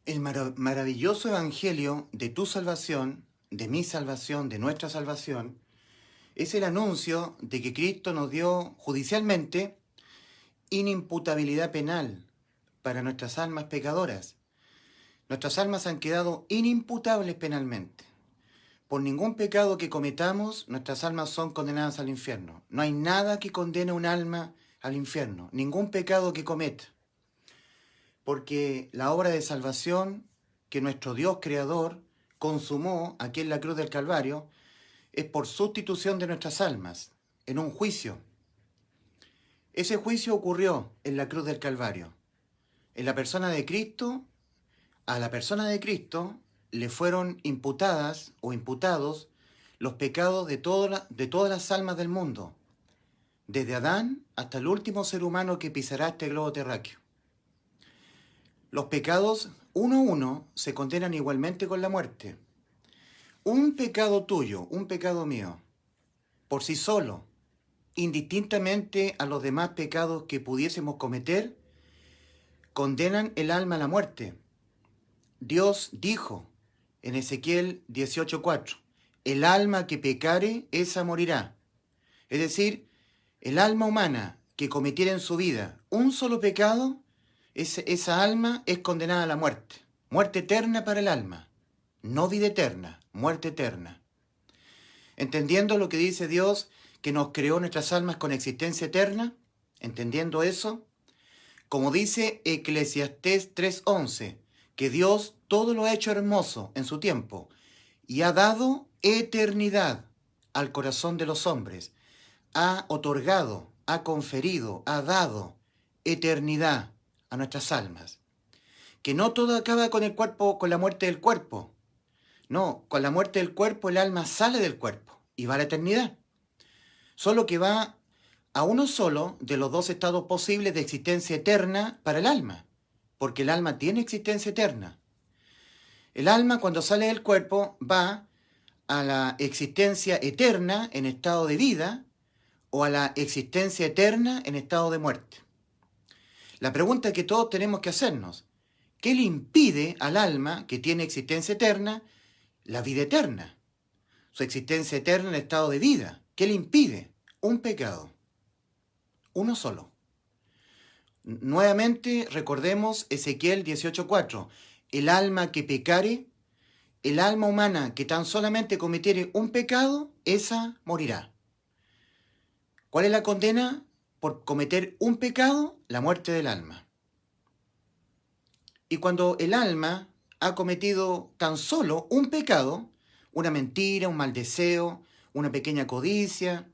El maravilloso evangelio de tu salvación, de mi salvación, de nuestra salvación, es el anuncio de que Cristo nos dio judicialmente inimputabilidad penal para nuestras almas pecadoras. Nuestras almas han quedado inimputables penalmente. Por ningún pecado que cometamos, nuestras almas son condenadas al infierno. No hay nada que condene un alma al infierno, ningún pecado que cometa. Porque la obra de salvación que nuestro Dios Creador consumó aquí en la cruz del Calvario es por sustitución de nuestras almas, en un juicio. Ese juicio ocurrió en la cruz del Calvario. En la persona de Cristo, a la persona de Cristo le fueron imputadas o imputados los pecados de todas las almas del mundo, desde Adán hasta el último ser humano que pisará este globo terráqueo. Los pecados, uno a uno, se condenan igualmente con la muerte. Un pecado tuyo, un pecado mío, por sí solo, indistintamente a los demás pecados que pudiésemos cometer, condenan el alma a la muerte. Dios dijo en Ezequiel 18:4, el alma que pecare, esa morirá. Es decir, el alma humana que cometiera en su vida un solo pecado, esa alma es condenada a la muerte. Muerte eterna para el alma. No vida eterna, muerte eterna. Entendiendo lo que dice Dios, que nos creó nuestras almas con existencia eterna, entendiendo eso, como dice Eclesiastés 3:11, que Dios todo lo ha hecho hermoso en su tiempo y ha dado eternidad al corazón de los hombres. Ha otorgado, ha conferido, ha dado eternidad a nuestras almas. Que no todo acaba con el cuerpo, con la muerte del cuerpo. No, con la muerte del cuerpo el alma sale del cuerpo y va a la eternidad. Solo que va a uno solo de los dos estados posibles de existencia eterna para el alma, porque el alma tiene existencia eterna. El alma cuando sale del cuerpo va a la existencia eterna en estado de vida o a la existencia eterna en estado de muerte. La pregunta que todos tenemos que hacernos, ¿qué le impide al alma que tiene existencia eterna la vida eterna? Su existencia eterna en estado de vida. ¿Qué le impide? Un pecado. Uno solo. Nuevamente recordemos Ezequiel 18:4. El alma que pecare, el alma humana que tan solamente cometiere un pecado, esa morirá. ¿Cuál es la condena por cometer un pecado? La muerte del alma. Y cuando el alma ha cometido tan solo un pecado, una mentira, un mal deseo, una pequeña codicia,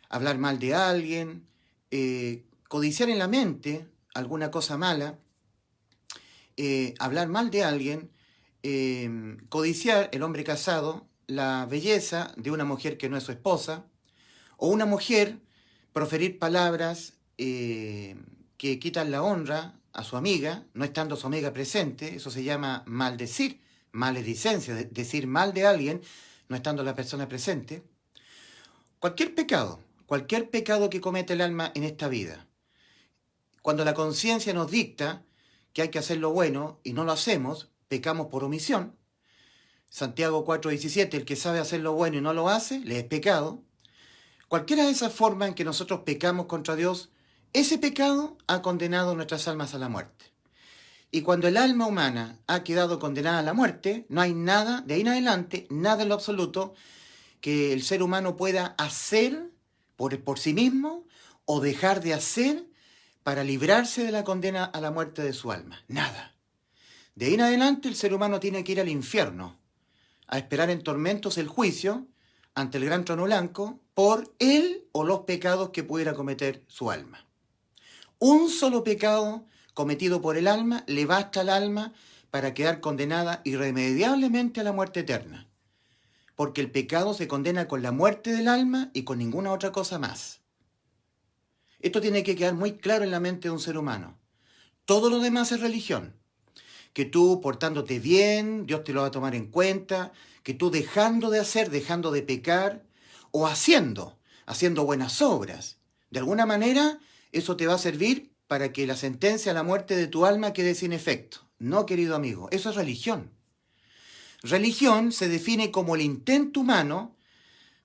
hablar mal de alguien, codiciar en la mente alguna cosa mala, hablar mal de alguien, codiciar, el hombre casado, la belleza de una mujer que no es su esposa, o una mujer proferir palabras que quitan la honra a su amiga, no estando su amiga presente. Eso se llama maldecir, maledicencia, decir mal de alguien no estando la persona presente. Cualquier pecado que comete el alma en esta vida, cuando la conciencia nos dicta que hay que hacer lo bueno y no lo hacemos, pecamos por omisión. Santiago 4:17, el que sabe hacer lo bueno y no lo hace, le es pecado. Cualquiera de esas formas en que nosotros pecamos contra Dios, ese pecado ha condenado nuestras almas a la muerte. Y cuando el alma humana ha quedado condenada a la muerte, no hay nada, de ahí en adelante, nada en lo absoluto, que el ser humano pueda hacer por sí mismo o dejar de hacer para librarse de la condena a la muerte de su alma. Nada. De ahí en adelante el ser humano tiene que ir al infierno, a esperar en tormentos el juicio ante el gran trono blanco por él o los pecados que pudiera cometer su alma. Un solo pecado cometido por el alma le basta al alma para quedar condenada irremediablemente a la muerte eterna, porque el pecado se condena con la muerte del alma y con ninguna otra cosa más. Esto tiene que quedar muy claro en la mente de un ser humano. Todo lo demás es religión. Que tú portándote bien, Dios te lo va a tomar en cuenta, que tú dejando de hacer, dejando de pecar, o haciendo buenas obras. De alguna manera, eso te va a servir para que la sentencia a la muerte de tu alma quede sin efecto. No, querido amigo, eso es religión. Religión se define como el intento humano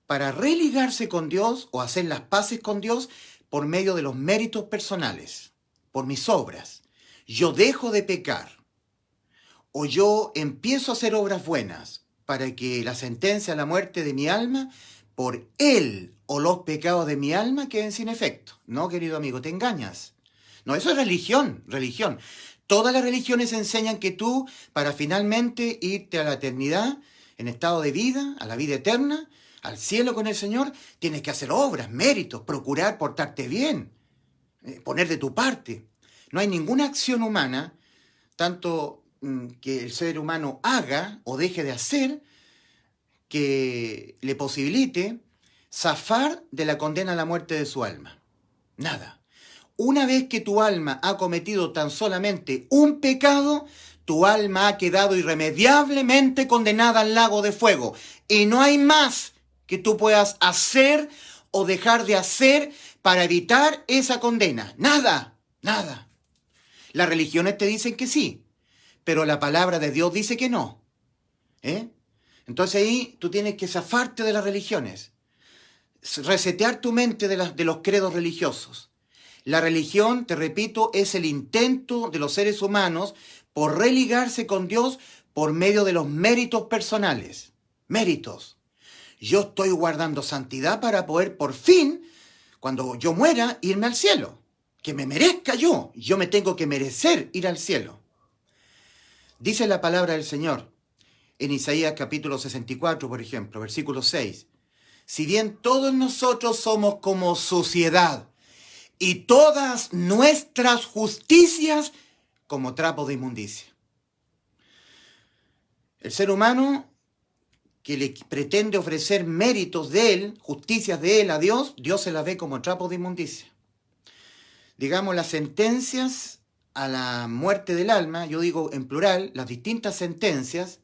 para religarse con Dios o hacer las paces con Dios por medio de los méritos personales, por mis obras. Yo dejo de pecar o yo empiezo a hacer obras buenas para que la sentencia a la muerte de mi alma por él o los pecados de mi alma queden sin efecto. No, querido amigo, te engañas. No, eso es religión, religión. Todas las religiones enseñan que tú, para finalmente irte a la eternidad, en estado de vida, a la vida eterna, al cielo con el Señor, tienes que hacer obras, méritos, procurar portarte bien, poner de tu parte. No hay ninguna acción humana, tanto que el ser humano haga o deje de hacer, que le posibilite zafar de la condena a la muerte de su alma. Nada. Una vez que tu alma ha cometido tan solamente un pecado, tu alma ha quedado irremediablemente condenada al lago de fuego. Y no hay más que tú puedas hacer o dejar de hacer para evitar esa condena. Nada, nada. Las religiones te dicen que sí, pero la palabra de Dios dice que no. Entonces ahí tú tienes que zafarte de las religiones, resetear tu mente de los credos religiosos. La religión, te repito, es el intento de los seres humanos por religarse con Dios por medio de los méritos personales. Méritos. Yo estoy guardando santidad para poder por fin, cuando yo muera, irme al cielo. Que me merezca yo. Yo me tengo que merecer ir al cielo. Dice la palabra del Señor en Isaías capítulo 64, por ejemplo, versículo 6. Si bien todos nosotros somos como suciedad, y todas nuestras justicias como trapo de inmundicia. El ser humano que le pretende ofrecer méritos de él, justicias de él a Dios, Dios se las ve como trapo de inmundicia. Digamos, las sentencias a la muerte del alma, yo digo en plural, las distintas sentencias,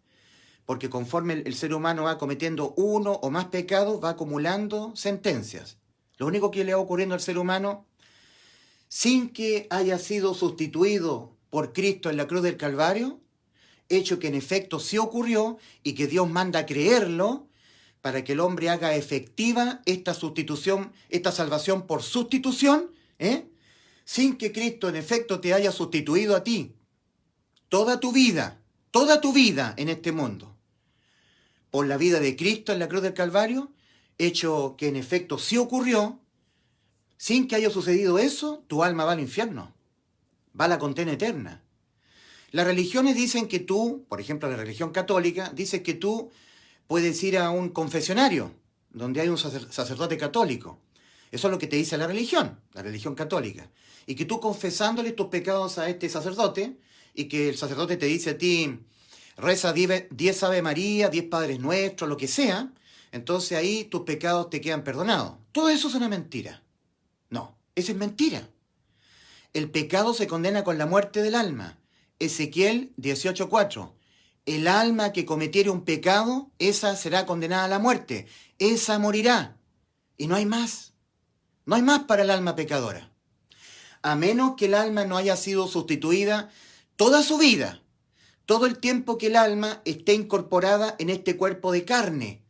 porque conforme el ser humano va cometiendo uno o más pecados, va acumulando sentencias. Lo único que le va ocurriendo al ser humano, sin que haya sido sustituido por Cristo en la cruz del Calvario, hecho que en efecto sí ocurrió y que Dios manda creerlo para que el hombre haga efectiva esta sustitución, esta salvación por sustitución, sin que Cristo en efecto te haya sustituido a ti toda tu vida en este mundo, por la vida de Cristo en la cruz del Calvario, hecho que en efecto sí ocurrió. Sin que haya sucedido eso, tu alma va al infierno, va a la condena eterna. Las religiones dicen que tú, por ejemplo la religión católica, dice que tú puedes ir a un confesionario donde hay un sacerdote católico. Eso es lo que te dice la religión católica. Y que tú confesándole tus pecados a este sacerdote, y que el sacerdote te dice a ti, reza 10 Ave María, 10 Padres Nuestros, lo que sea, entonces ahí tus pecados te quedan perdonados. Todo eso es una mentira. No, esa es mentira. El pecado se condena con la muerte del alma. Ezequiel 18:4. El alma que cometiere un pecado, esa será condenada a la muerte. Esa morirá. Y no hay más. No hay más para el alma pecadora. A menos que el alma no haya sido sustituida toda su vida, todo el tiempo que el alma esté incorporada en este cuerpo de carne,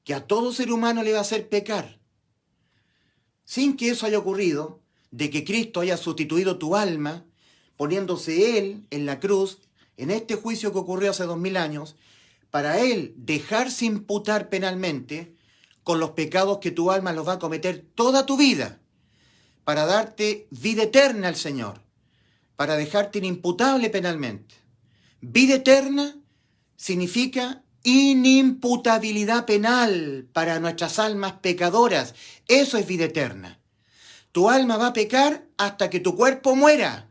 que a todo ser humano le va a hacer pecar. Sin que eso haya ocurrido, de que Cristo haya sustituido tu alma, poniéndose Él en la cruz, en este juicio que ocurrió hace 2000 años, para Él dejarse imputar penalmente con los pecados que tu alma los va a cometer toda tu vida, para darte vida eterna al Señor, para dejarte inimputable penalmente. Vida eterna significa inimputabilidad penal para nuestras almas pecadoras. Eso es vida eterna. Tu alma va a pecar hasta que tu cuerpo muera.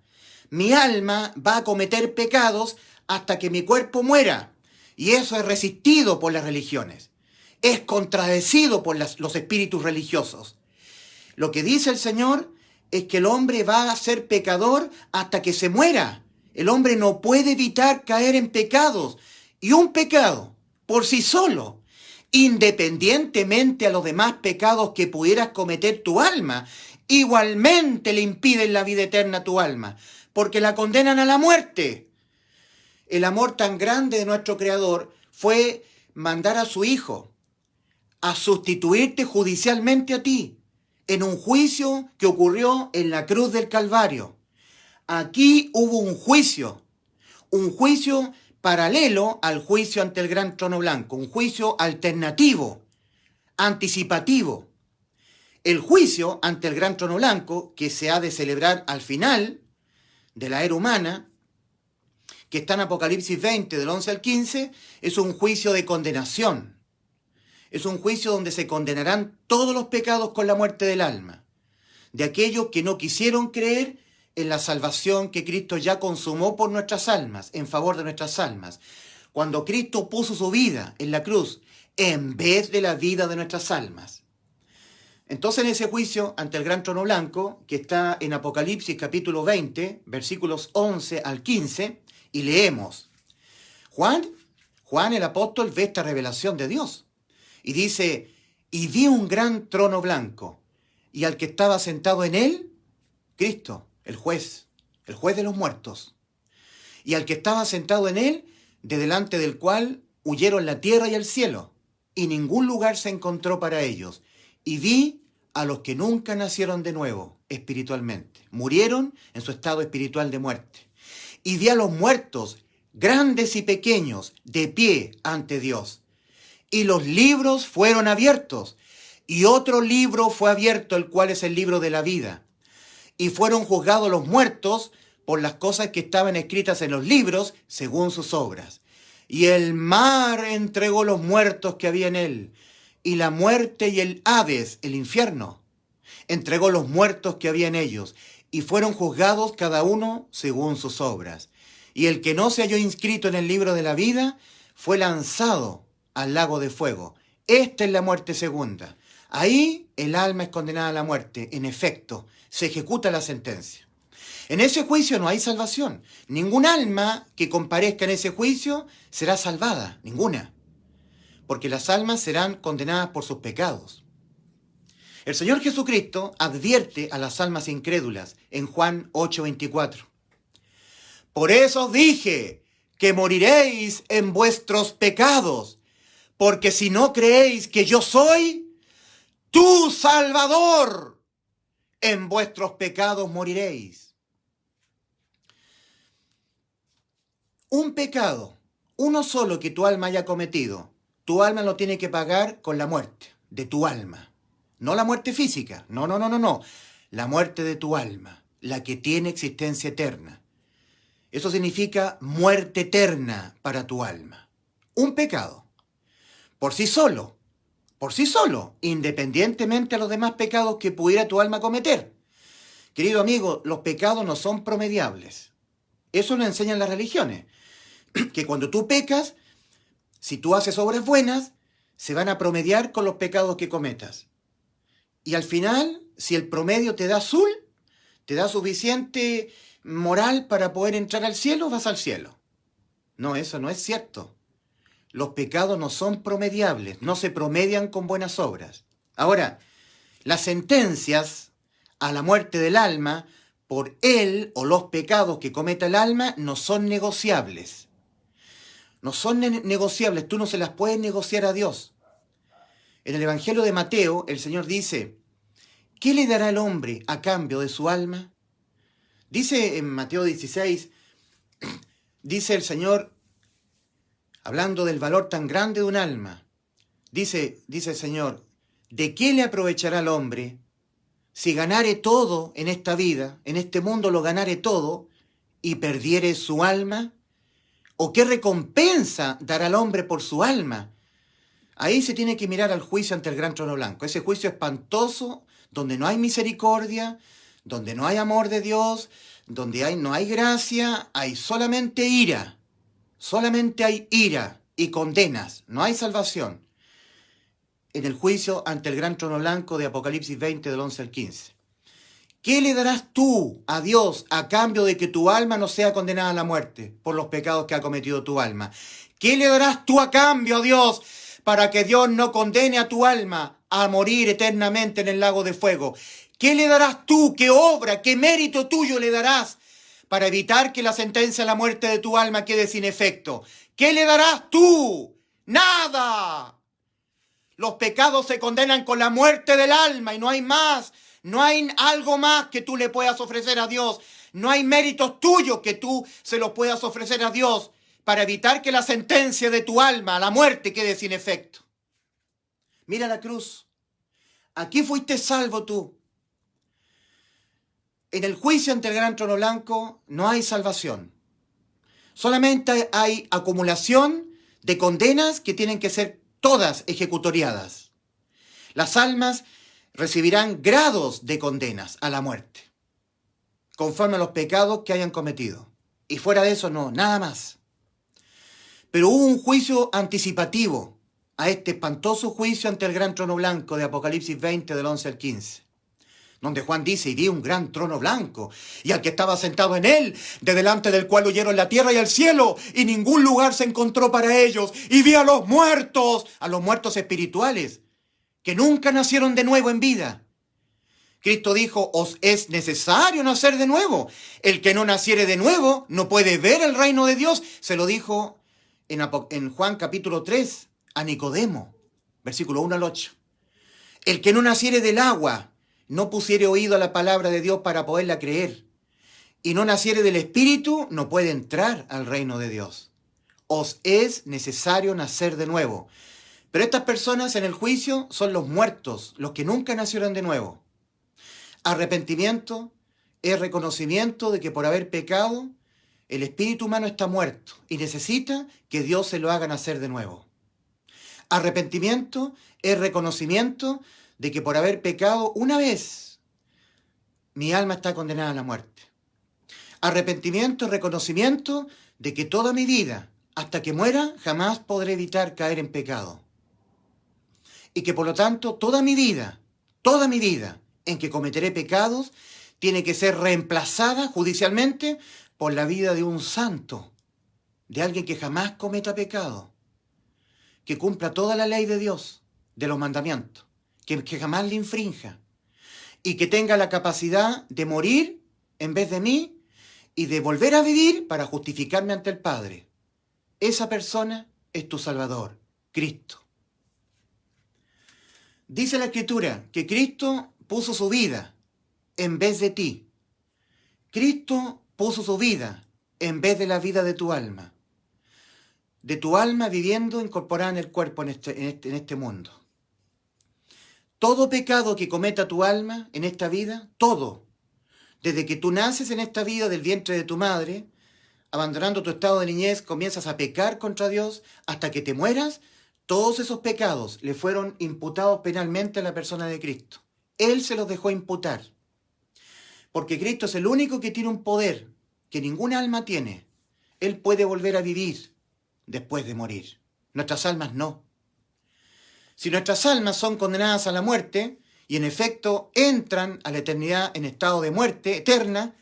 Mi alma va a cometer pecados hasta que mi cuerpo muera. Y eso es resistido por las religiones. Es contradecido por los espíritus religiosos. Lo que dice el Señor es que el hombre va a ser pecador hasta que se muera. El hombre no puede evitar caer en pecados. Y un pecado, por sí solo, independientemente a los demás pecados que pudieras cometer tu alma, igualmente le impiden la vida eterna a tu alma, porque la condenan a la muerte. el amor tan grande de nuestro Creador fue mandar a su Hijo a sustituirte judicialmente a ti en un juicio que ocurrió en la cruz del Calvario. Aquí hubo un juicio paralelo al juicio ante el gran trono blanco, un juicio alternativo, anticipativo. El juicio ante el gran trono blanco, que se ha de celebrar al final de la era humana, que está en Apocalipsis 20, del 11 al 15, es un juicio de condenación. Es un juicio donde se condenarán todos los pecados con la muerte del alma, de aquellos que no quisieron creer en la salvación que Cristo ya consumó por nuestras almas, en favor de nuestras almas. Cuando Cristo puso su vida en la cruz, en vez de la vida de nuestras almas. Entonces, en ese juicio ante el gran trono blanco, que está en Apocalipsis capítulo 20, versículos 11 al 15, y leemos, Juan el apóstol ve esta revelación de Dios, y dice, y vi un gran trono blanco, y al que estaba sentado en él, Cristo, el juez de los muertos, y al que estaba sentado en él, de delante del cual huyeron la tierra y el cielo, y ningún lugar se encontró para ellos. Y vi a los que nunca nacieron de nuevo, espiritualmente. Murieron en su estado espiritual de muerte. Y vi a los muertos, grandes y pequeños, de pie ante Dios. Y los libros fueron abiertos. Y otro libro fue abierto, el cual es el libro de la vida. Y fueron juzgados los muertos por las cosas que estaban escritas en los libros, según sus obras. Y el mar entregó los muertos que había en él. Y la muerte y el Hades, el infierno, entregó los muertos que había en ellos. Y fueron juzgados cada uno según sus obras. Y el que no se halló inscrito en el libro de la vida fue lanzado al lago de fuego. Esta es la muerte segunda. Ahí el alma es condenada a la muerte. En efecto, se ejecuta la sentencia. En ese juicio no hay salvación. Ningún alma que comparezca en ese juicio será salvada. Ninguna. Porque las almas serán condenadas por sus pecados. El Señor Jesucristo advierte a las almas incrédulas en Juan 8:24. Por eso os dije que moriréis en vuestros pecados, porque si no creéis que yo soy tu Salvador, en vuestros pecados moriréis. Un pecado, uno solo que tu alma haya cometido, tu alma lo tiene que pagar con la muerte de tu alma. No la muerte física, no. La muerte de tu alma, la que tiene existencia eterna. Eso significa muerte eterna para tu alma. Un pecado, por sí solo, independientemente a los demás pecados que pudiera tu alma cometer. Querido amigo, los pecados no son promediables. Eso lo enseñan las religiones. Que cuando tú pecas, si tú haces obras buenas, se van a promediar con los pecados que cometas. Y al final, si el promedio te da azul, te da suficiente moral para poder entrar al cielo, vas al cielo. No, eso no es cierto. Los pecados no son promediables, no se promedian con buenas obras. Ahora, las sentencias a la muerte del alma por él o los pecados que cometa el alma no son negociables. No son negociables, tú no se las puedes negociar a Dios. En el Evangelio de Mateo, el Señor dice, ¿qué le dará el hombre a cambio de su alma? Dice en Mateo 16, dice el Señor, hablando del valor tan grande de un alma, dice el Señor, ¿de qué le aprovechará al hombre si ganare todo en esta vida, en este mundo lo ganare todo, y perdiere su alma? ¿O qué recompensa dará al hombre por su alma? Ahí se tiene que mirar al juicio ante el gran trono blanco. Ese juicio espantoso, donde no hay misericordia, donde no hay amor de Dios, donde no hay gracia, hay solamente ira. Solamente hay ira y condenas, no hay salvación. En el juicio ante el gran trono blanco de Apocalipsis 20, del 11 al 15. ¿Qué le darás tú a Dios a cambio de que tu alma no sea condenada a la muerte por los pecados que ha cometido tu alma? ¿Qué le darás tú a cambio a Dios para que Dios no condene a tu alma a morir eternamente en el lago de fuego? ¿Qué le darás tú? ¿Qué obra, qué mérito tuyo le darás para evitar que la sentencia a la muerte de tu alma quede sin efecto. ¿Qué le darás tú? Nada. Los pecados se condenan con la muerte del alma y no hay más. No hay algo más que tú le puedas ofrecer a Dios. No hay méritos tuyos que tú se los puedas ofrecer a Dios para evitar que la sentencia de tu alma a la muerte quede sin efecto. Mira la cruz. Aquí fuiste salvo tú. En el juicio ante el gran trono blanco no hay salvación. Solamente hay acumulación de condenas que tienen que ser todas ejecutoriadas. Las almas recibirán grados de condenas a la muerte, conforme a los pecados que hayan cometido. Y fuera de eso no, nada más. Pero hubo un juicio anticipativo a este espantoso juicio ante el gran trono blanco de Apocalipsis 20, del 11 al 15. Donde Juan dice, y vi un gran trono blanco, y al que estaba sentado en él, de delante del cual huyeron la tierra y el cielo, y ningún lugar se encontró para ellos. Y vi a los muertos espirituales, que nunca nacieron de nuevo en vida. Cristo dijo, os es necesario nacer de nuevo. El que no naciere de nuevo no puede ver el reino de Dios. Se lo dijo en Juan capítulo 3 a Nicodemo, versículo 1 al 8. El que no naciere del agua, no pusiere oído a la palabra de Dios para poderla creer, y no naciere del Espíritu, no puede entrar al reino de Dios. Os es necesario nacer de nuevo. Pero estas personas en el juicio son los muertos, los que nunca nacieron de nuevo. Arrepentimiento es reconocimiento de que por haber pecado, el espíritu humano está muerto y necesita que Dios se lo haga nacer de nuevo. Arrepentimiento es reconocimiento de que por haber pecado una vez, mi alma está condenada a la muerte. Arrepentimiento es reconocimiento de que toda mi vida, hasta que muera, jamás podré evitar caer en pecado. Y que por lo tanto toda mi vida en que cometeré pecados, tiene que ser reemplazada judicialmente por la vida de un santo, de alguien que jamás cometa pecado, que cumpla toda la ley de Dios, de los mandamientos, que jamás le infrinja, y que tenga la capacidad de morir en vez de mí y de volver a vivir para justificarme ante el Padre. Esa persona es tu Salvador, Cristo. Dice la Escritura que Cristo puso su vida en vez de ti. Cristo puso su vida en vez de la vida de tu alma. De tu alma viviendo incorporada en el cuerpo en este mundo. Todo pecado que cometa tu alma en esta vida, todo, desde que tú naces en esta vida del vientre de tu madre, abandonando tu estado de niñez, comienzas a pecar contra Dios hasta que te mueras, todos esos pecados le fueron imputados penalmente a la persona de Cristo. Él se los dejó imputar. Porque Cristo es el único que tiene un poder que ninguna alma tiene. Él puede volver a vivir después de morir. Nuestras almas no. Si nuestras almas son condenadas a la muerte y en efecto entran a la eternidad en estado de muerte eterna,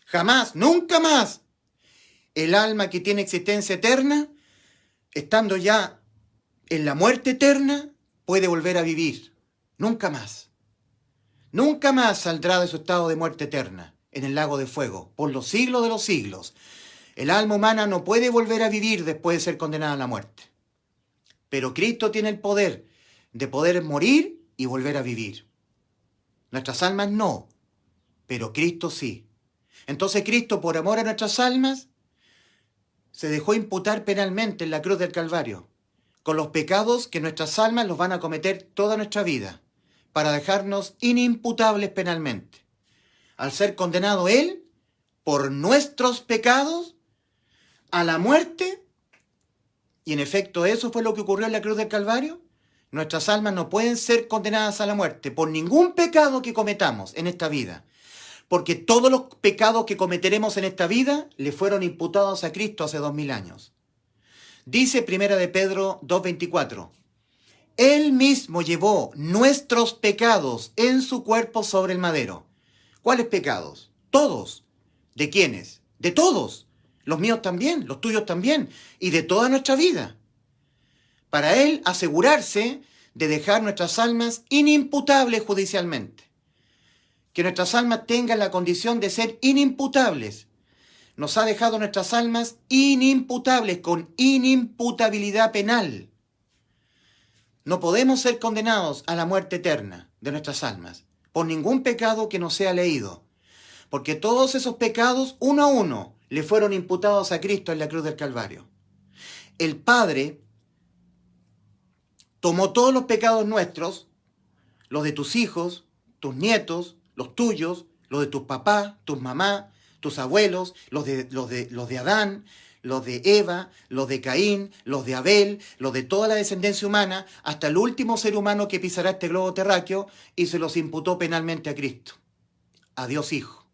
jamás, nunca más, el alma que tiene existencia eterna, estando ya en la muerte eterna, puede volver a vivir. Nunca más. Nunca más saldrá de su estado de muerte eterna en el lago de fuego, por los siglos de los siglos. El alma humana no puede volver a vivir después de ser condenada a la muerte. Pero Cristo tiene el poder de poder morir y volver a vivir. Nuestras almas no, pero Cristo sí. Entonces Cristo, por amor a nuestras almas, se dejó imputar penalmente en la cruz del Calvario, con los pecados que nuestras almas los van a cometer toda nuestra vida, para dejarnos inimputables penalmente. Al ser condenado Él, por nuestros pecados, a la muerte, y en efecto eso fue lo que ocurrió en la cruz del Calvario, nuestras almas no pueden ser condenadas a la muerte por ningún pecado que cometamos en esta vida, porque todos los pecados que cometeremos en esta vida le fueron imputados a Cristo hace 2000 años. Dice 1 de Pedro 2:24, Él mismo llevó nuestros pecados en su cuerpo sobre el madero. ¿Cuáles pecados? Todos. ¿De quiénes? De todos. Los míos también, los tuyos también, y de toda nuestra vida. Para Él asegurarse de dejar nuestras almas inimputables judicialmente. Que nuestras almas tengan la condición de ser inimputables. nos ha dejado nuestras almas inimputables, con inimputabilidad penal. No podemos ser condenados a la muerte eterna de nuestras almas por ningún pecado que nos sea leído, porque todos esos pecados, uno a uno, le fueron imputados a Cristo en la cruz del Calvario. El Padre tomó todos los pecados nuestros, los de tus hijos, tus nietos, los tuyos, los de tus papás, tus mamás, tus abuelos, los de Adán, los de Eva, los de Caín, los de Abel, los de toda la descendencia humana, hasta el último ser humano que pisará este globo terráqueo, y se los imputó penalmente a Cristo, a Dios Hijo.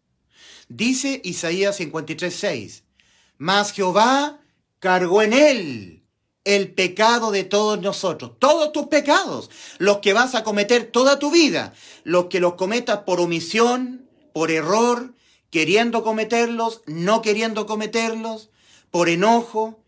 Dice Isaías 53:6, mas Jehová cargó en él el pecado de todos nosotros, todos tus pecados, los que vas a cometer toda tu vida, los que los cometas por omisión, por error, queriendo cometerlos, no queriendo cometerlos, por enojo,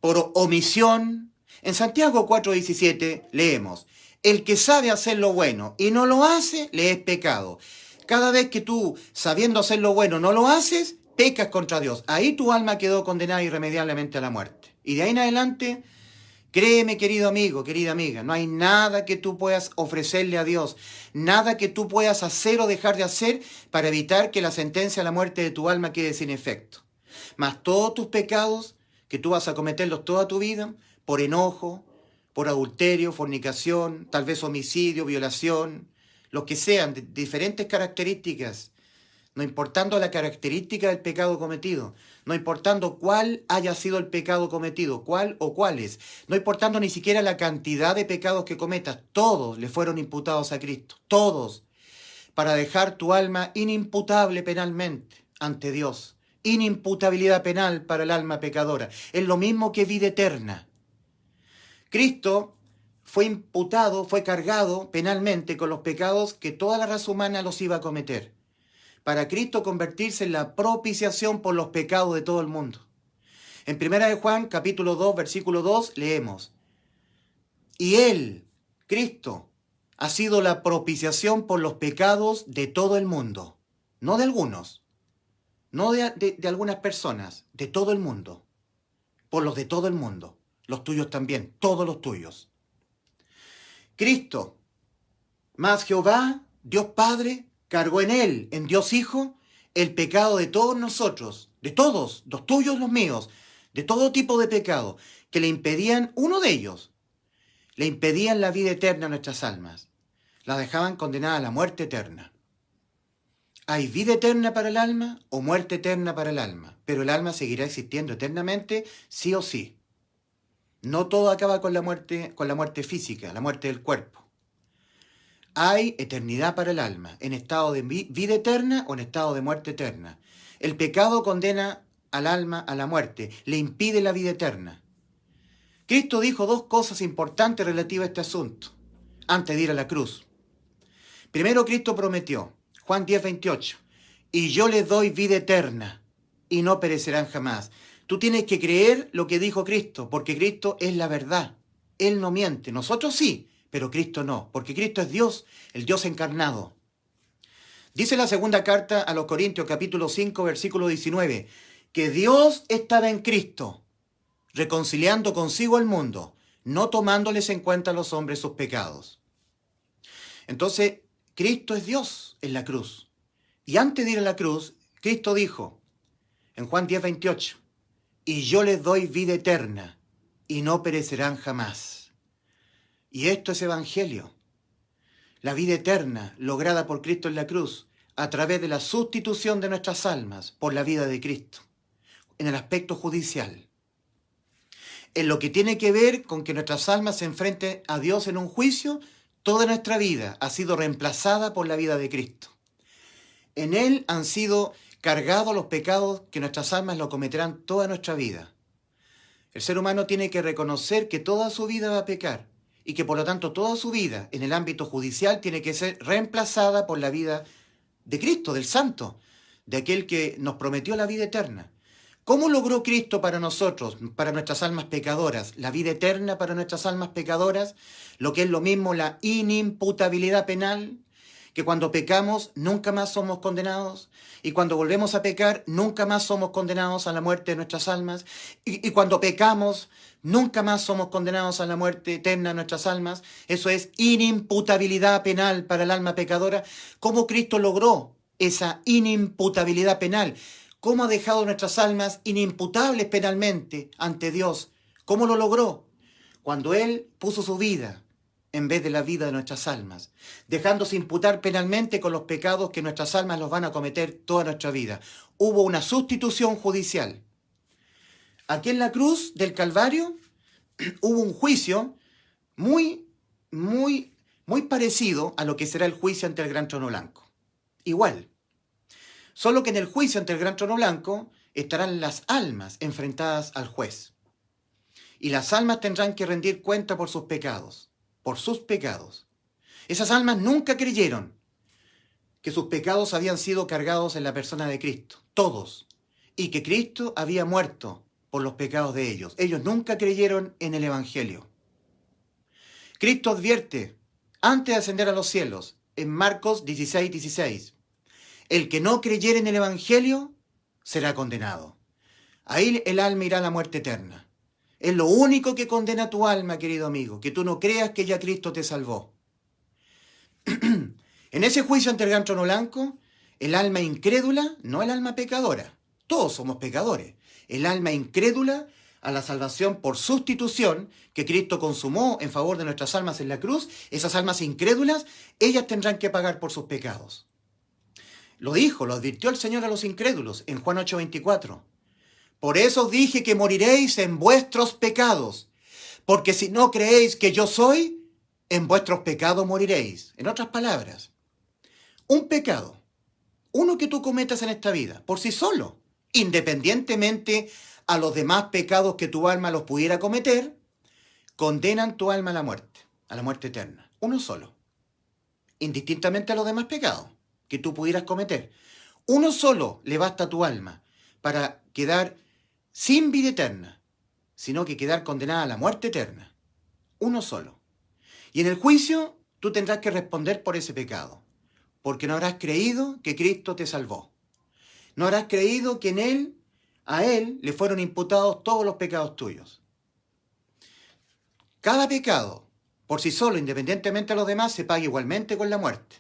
por omisión. En Santiago 4:17 leemos, el que sabe hacer lo bueno y no lo hace, le es pecado. Cada vez que tú, sabiendo hacer lo bueno, no lo haces, pecas contra Dios. Ahí tu alma quedó condenada irremediablemente a la muerte. Y de ahí en adelante, créeme, querido amigo, querida amiga, no hay nada que tú puedas ofrecerle a Dios, nada que tú puedas hacer o dejar de hacer para evitar que la sentencia a la muerte de tu alma quede sin efecto. Mas todos tus pecados, que tú vas a cometerlos toda tu vida, por enojo, por adulterio, fornicación, tal vez homicidio, violación, los que sean, de diferentes características, no importando la característica del pecado cometido, no importando cuál haya sido el pecado cometido, cuál o cuáles, no importando ni siquiera la cantidad de pecados que cometas, todos le fueron imputados a Cristo, todos, para dejar tu alma inimputable penalmente ante Dios. Inimputabilidad penal para el alma pecadora. Es lo mismo que vida eterna. Cristo fue imputado, fue cargado penalmente con los pecados que toda la raza humana los iba a cometer, para Cristo convertirse en la propiciación por los pecados de todo el mundo. En 1 Juan, capítulo 2, versículo 2, leemos, y Él, Cristo, ha sido la propiciación por los pecados de todo el mundo, no de algunos, no de algunas personas, de todo el mundo, por los de todo el mundo, los tuyos también, todos los tuyos. Cristo, más Jehová, Dios Padre, cargó en Él, en Dios Hijo, el pecado de todos nosotros, de todos, los tuyos, los míos, de todo tipo de pecado, que le impedían, uno de ellos, le impedían la vida eterna a nuestras almas, la dejaban condenada a la muerte eterna. Hay vida eterna para el alma o muerte eterna para el alma, pero el alma seguirá existiendo eternamente, sí o sí. No todo acaba con la muerte física, la muerte del cuerpo. Hay eternidad para el alma, en estado de vida eterna o en estado de muerte eterna. El pecado condena al alma a la muerte, le impide la vida eterna. Cristo dijo dos cosas importantes relativas a este asunto, antes de ir a la cruz. Primero, Cristo prometió, Juan 10:28, y yo les doy vida eterna, y no perecerán jamás. Tú tienes que creer lo que dijo Cristo, porque Cristo es la verdad. Él no miente. Nosotros sí, pero Cristo no, porque Cristo es Dios, el Dios encarnado. Dice la segunda carta a los Corintios, capítulo 5, versículo 19, que Dios estaba en Cristo, reconciliando consigo al mundo, no tomándoles en cuenta a los hombres sus pecados. Entonces, Cristo es Dios en la cruz. Y antes de ir a la cruz, Cristo dijo, en Juan 10:28, y yo les doy vida eterna, y no perecerán jamás. Y esto es evangelio. La vida eterna lograda por Cristo en la cruz, a través de la sustitución de nuestras almas por la vida de Cristo, en el aspecto judicial. En lo que tiene que ver con que nuestras almas se enfrenten a Dios en un juicio, toda nuestra vida ha sido reemplazada por la vida de Cristo. En Él han sido cargados los pecados que nuestras almas lo cometerán toda nuestra vida. El ser humano tiene que reconocer que toda su vida va a pecar y que por lo tanto toda su vida en el ámbito judicial tiene que ser reemplazada por la vida de Cristo, del Santo, de aquel que nos prometió la vida eterna. ¿Cómo logró Cristo para nosotros, para nuestras almas pecadoras, la vida eterna para nuestras almas pecadoras? Lo que es lo mismo la inimputabilidad penal, que cuando pecamos nunca más somos condenados, y cuando volvemos a pecar nunca más somos condenados a la muerte de nuestras almas, y cuando pecamos nunca más somos condenados a la muerte eterna de nuestras almas. Eso es inimputabilidad penal para el alma pecadora. ¿Cómo Cristo logró esa inimputabilidad penal? ¿Cómo ha dejado nuestras almas inimputables penalmente ante Dios? ¿Cómo lo logró? Cuando Él puso su vida en vez de la vida de nuestras almas, dejándose imputar penalmente con los pecados que nuestras almas los van a cometer toda nuestra vida. Hubo una sustitución judicial. Aquí en la cruz del Calvario hubo un juicio muy parecido a lo que será el juicio ante el gran trono blanco. Igual. Solo que en el juicio ante el gran trono blanco estarán las almas enfrentadas al juez. Y las almas tendrán que rendir cuenta por sus pecados. Por sus pecados. Esas almas nunca creyeron que sus pecados habían sido cargados en la persona de Cristo. Todos. Y que Cristo había muerto por los pecados de ellos. Ellos nunca creyeron en el Evangelio. Cristo advierte, antes de ascender a los cielos, en Marcos 16:16, el que no creyere en el Evangelio será condenado. Ahí el alma irá a la muerte eterna. Es lo único que condena tu alma, querido amigo, que tú no creas que ya Cristo te salvó. En ese juicio ante el gran trono blanco, el alma incrédula, no el alma pecadora, todos somos pecadores, el alma incrédula a la salvación por sustitución que Cristo consumó en favor de nuestras almas en la cruz, esas almas incrédulas, ellas tendrán que pagar por sus pecados. Lo dijo, lo advirtió el Señor a los incrédulos en Juan 8:24. Por eso os dije que moriréis en vuestros pecados, porque si no creéis que yo soy, en vuestros pecados moriréis. En otras palabras, un pecado, uno que tú cometas en esta vida, por sí solo, independientemente a los demás pecados que tu alma los pudiera cometer, condenan tu alma a la muerte eterna. Uno solo, indistintamente a los demás pecados que tú pudieras cometer. Uno solo le basta a tu alma para quedar sin vida eterna, sino que quedar condenada a la muerte eterna. Uno solo. Y en el juicio tú tendrás que responder por ese pecado, porque no habrás creído que Cristo te salvó. No habrás creído que a Él le fueron imputados todos los pecados tuyos. Cada pecado, por sí solo, independientemente de los demás, se paga igualmente con la muerte.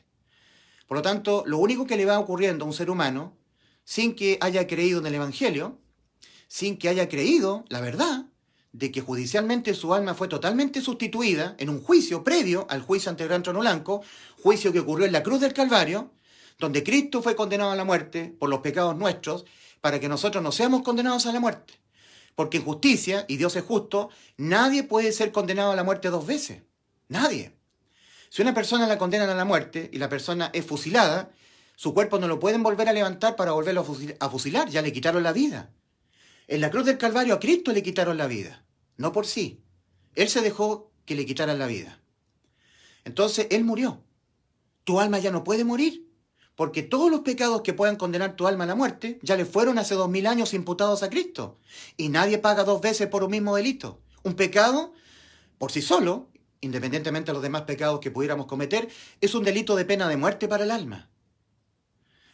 Por lo tanto, lo único que le va ocurriendo a un ser humano, sin que haya creído en el Evangelio, sin que haya creído la verdad de que judicialmente su alma fue totalmente sustituida en un juicio previo al juicio ante el gran trono blanco, juicio que ocurrió en la cruz del Calvario, donde Cristo fue condenado a la muerte por los pecados nuestros, para que nosotros no seamos condenados a la muerte. Porque en justicia, y Dios es justo, nadie puede ser condenado a la muerte dos veces. Nadie. Si una persona la condenan a la muerte y la persona es fusilada, su cuerpo no lo pueden volver a levantar para volverlo a fusilar, ya le quitaron la vida. En la cruz del Calvario a Cristo le quitaron la vida, no por sí. Él se dejó que le quitaran la vida. Entonces, Él murió. Tu alma ya no puede morir, porque todos los pecados que puedan condenar tu alma a la muerte ya le fueron hace 2000 años imputados a Cristo. Y nadie paga dos veces por un mismo delito. Un pecado, por sí solo, independientemente de los demás pecados que pudiéramos cometer, es un delito de pena de muerte para el alma.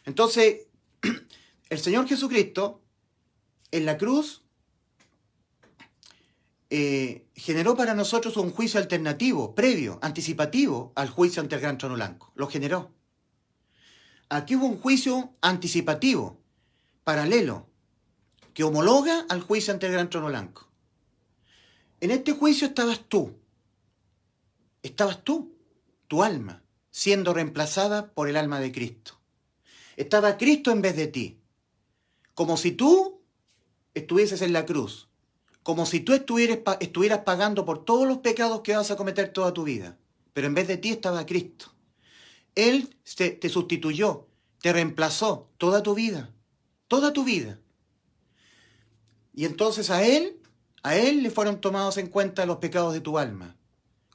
Entonces, el Señor Jesucristo en la cruz generó para nosotros un juicio alternativo, previo, anticipativo al juicio ante el gran trono blanco. Lo generó. Aquí hubo un juicio anticipativo, paralelo, que homologa al juicio ante el gran trono blanco. En este juicio estabas tú, tu alma, siendo reemplazada por el alma de Cristo. Estaba Cristo en vez de ti, como si tú estuvieses en la cruz, como si tú estuvieras pagando por todos los pecados que vas a cometer toda tu vida, pero en vez de ti estaba Cristo. Él te sustituyó, te reemplazó toda tu vida, toda tu vida. Y entonces a él le fueron tomados en cuenta los pecados de tu alma,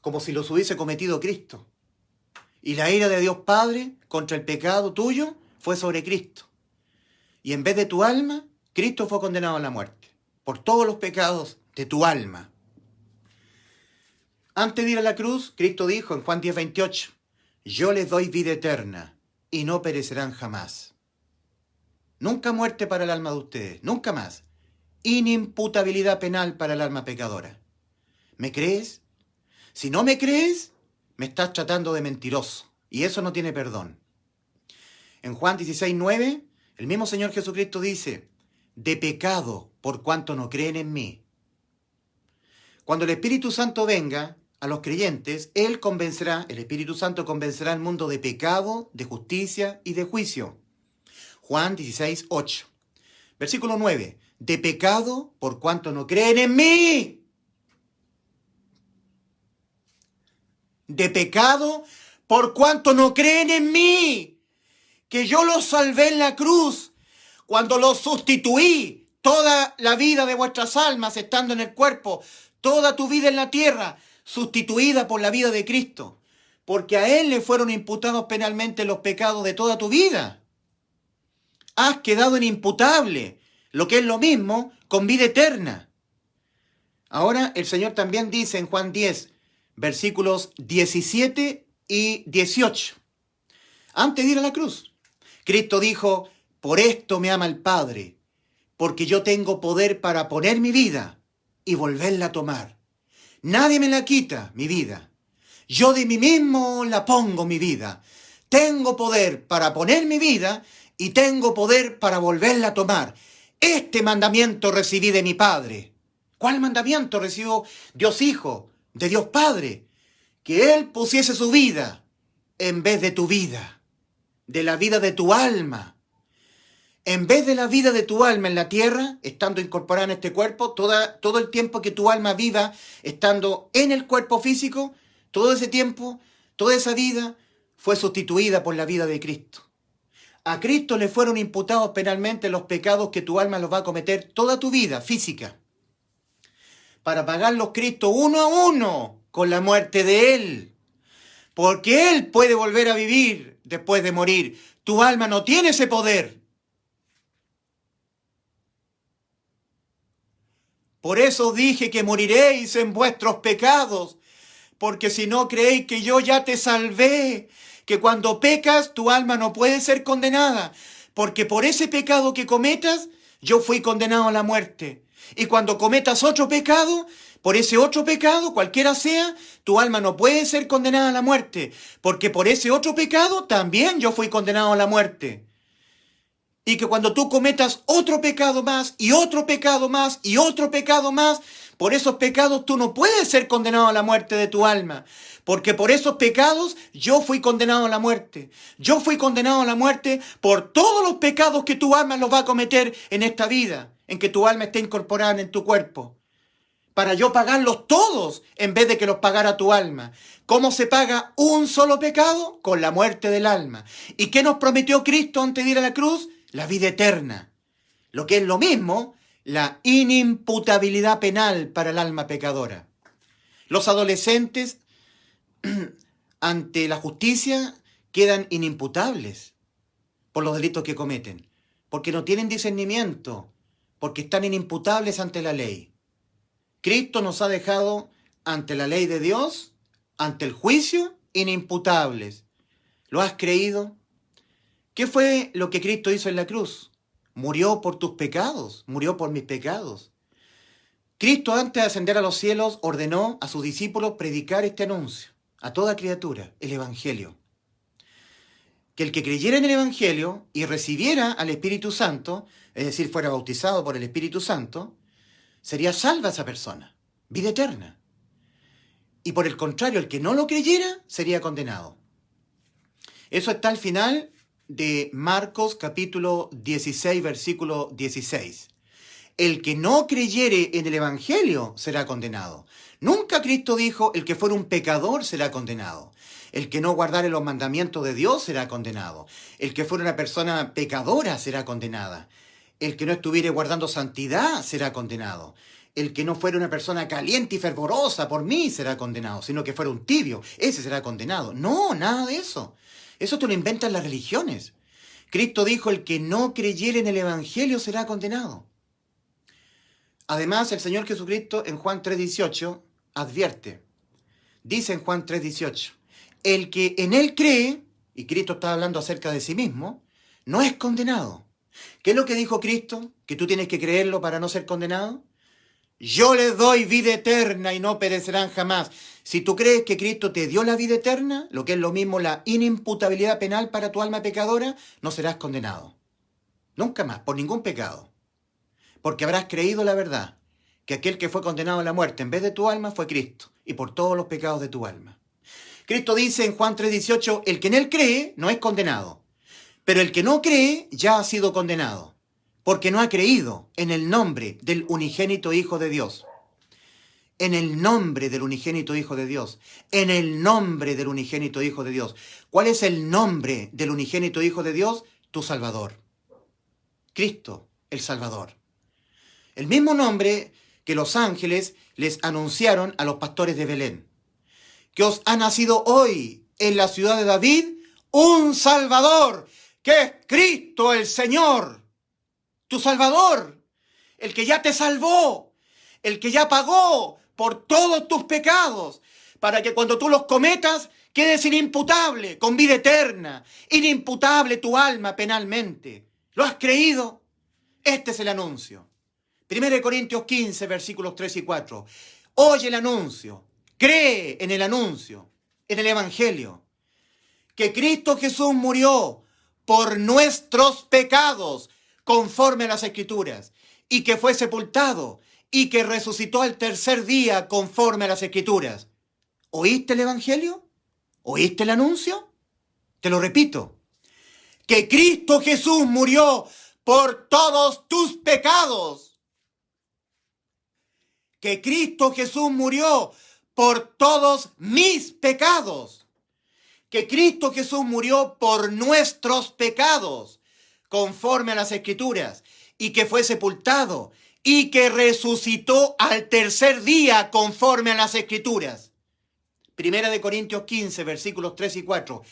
como si los hubiese cometido Cristo. Y la ira de Dios Padre contra el pecado tuyo fue sobre Cristo. Y en vez de tu alma, Cristo fue condenado a la muerte, por todos los pecados de tu alma. Antes de ir a la cruz, Cristo dijo en Juan 10:28, yo les doy vida eterna y no perecerán jamás. Nunca muerte para el alma de ustedes, nunca más. Inimputabilidad penal para el alma pecadora. ¿Me crees? Si no me crees, me estás tratando de mentiroso y eso no tiene perdón. En Juan 16:9, el mismo Señor Jesucristo dice, de pecado por cuanto no creen en mí. Cuando el Espíritu Santo venga a los creyentes, Él convencerá, el Espíritu Santo convencerá al mundo de pecado, de justicia y de juicio. Juan 16:8. Versículo 9. De pecado por cuanto no creen en mí. De pecado por cuanto no creen en mí. Que yo los salvé en la cruz cuando los sustituí. Toda la vida de vuestras almas estando en el cuerpo, toda tu vida en la tierra, sustituida por la vida de Cristo. Porque a Él le fueron imputados penalmente los pecados de toda tu vida. Has quedado inimputable, lo que es lo mismo, con vida eterna. Ahora el Señor también dice en Juan 10, versículos 17 y 18. Antes de ir a la cruz, Cristo dijo, por esto me ama el Padre, porque yo tengo poder para poner mi vida y volverla a tomar. Nadie me la quita, mi vida. Yo de mí mismo la pongo, mi vida. Tengo poder para poner mi vida y tengo poder para volverla a tomar. Este mandamiento recibí de mi Padre. ¿Cuál mandamiento recibió Dios Hijo, de Dios Padre? Que Él pusiese su vida en vez de tu vida, de la vida de tu alma. En vez de la vida de tu alma en la tierra, estando incorporada en este cuerpo, todo el tiempo que tu alma viva, estando en el cuerpo físico, todo ese tiempo, toda esa vida fue sustituida por la vida de Cristo. A Cristo le fueron imputados penalmente los pecados que tu alma los va a cometer toda tu vida física. Para pagarlos Cristo uno a uno con la muerte de Él. Porque Él puede volver a vivir después de morir. Tu alma no tiene ese poder. Por eso dije que moriréis en vuestros pecados, porque si no creéis que yo ya te salvé, que cuando pecas tu alma no puede ser condenada, porque por ese pecado que cometas, yo fui condenado a la muerte. Y cuando cometas otro pecado, por ese otro pecado, cualquiera sea, tu alma no puede ser condenada a la muerte, porque por ese otro pecado también yo fui condenado a la muerte. Y que cuando tú cometas otro pecado más, y otro pecado más, y otro pecado más, por esos pecados tú no puedes ser condenado a la muerte de tu alma. Porque por esos pecados yo fui condenado a la muerte. Yo fui condenado a la muerte por todos los pecados que tu alma los va a cometer en esta vida, en que tu alma esté incorporada en tu cuerpo. Para yo pagarlos todos en vez de que los pagara tu alma. ¿Cómo se paga un solo pecado? Con la muerte del alma. ¿Y qué nos prometió Cristo antes de ir a la cruz? La vida eterna. Lo que es lo mismo, la inimputabilidad penal para el alma pecadora. Los adolescentes ante la justicia quedan inimputables por los delitos que cometen, porque no tienen discernimiento, porque están inimputables ante la ley. Cristo nos ha dejado ante la ley de Dios, ante el juicio, inimputables. ¿Lo has creído? ¿Qué fue lo que Cristo hizo en la cruz? Murió por tus pecados, murió por mis pecados. Cristo, antes de ascender a los cielos, ordenó a sus discípulos predicar este anuncio a toda criatura, el Evangelio. Que el que creyera en el Evangelio y recibiera al Espíritu Santo, es decir, fuera bautizado por el Espíritu Santo, sería salva esa persona, vida eterna. Y por el contrario, el que no lo creyera sería condenado. Eso está al final de Marcos capítulo 16, versículo 16. El que no creyere en el Evangelio será condenado. Nunca Cristo dijo, el que fuera un pecador será condenado. El que no guardare los mandamientos de Dios será condenado. El que fuera una persona pecadora será condenada. El que no estuviere guardando santidad será condenado. El que no fuera una persona caliente y fervorosa por mí será condenado, sino que fuera un tibio, ese será condenado. No, nada de eso. Eso te lo inventan las religiones. Cristo dijo, el que no creyere en el Evangelio será condenado. Además, el Señor Jesucristo en Juan 3:18 advierte. Dice en Juan 3:18, El que en él cree, y Cristo está hablando acerca de sí mismo, no es condenado. ¿Qué es lo que dijo Cristo? ¿Que tú tienes que creerlo para no ser condenado? Yo les doy vida eterna y no perecerán jamás. Si tú crees que Cristo te dio la vida eterna, lo que es lo mismo la inimputabilidad penal para tu alma pecadora, no serás condenado. Nunca más, por ningún pecado. Porque habrás creído la verdad, que aquel que fue condenado a la muerte en vez de tu alma fue Cristo, y por todos los pecados de tu alma. Cristo dice en Juan 3:18, el que en él cree no es condenado, pero el que no cree ya ha sido condenado, porque no ha creído en el nombre del unigénito Hijo de Dios. En el nombre del unigénito Hijo de Dios. En el nombre del unigénito Hijo de Dios. ¿Cuál es el nombre del unigénito Hijo de Dios? Tu Salvador. Cristo, el Salvador. El mismo nombre que los ángeles les anunciaron a los pastores de Belén. Que os ha nacido hoy en la ciudad de David un Salvador, que es Cristo el Señor. Tu Salvador, el que ya te salvó, el que ya pagó por todos tus pecados, para que cuando tú los cometas quedes inimputable, con vida eterna, inimputable tu alma penalmente. ¿Lo has creído? Este es el anuncio. 1 Corintios 15, versículos 3 y 4. Oye el anuncio, cree en el anuncio, en el Evangelio, que Cristo Jesús murió por nuestros pecados, conforme a las Escrituras, y que fue sepultado, y que resucitó al tercer día, conforme a las Escrituras. ¿Oíste el Evangelio? ¿Oíste el anuncio? Te lo repito, que Cristo Jesús murió por todos tus pecados. Que Cristo Jesús murió por todos mis pecados. Que Cristo Jesús murió por nuestros pecados, conforme a las Escrituras, y que fue sepultado, y que resucitó al tercer día, conforme a las Escrituras. 1 Corintios 15, versículos 3 y 4.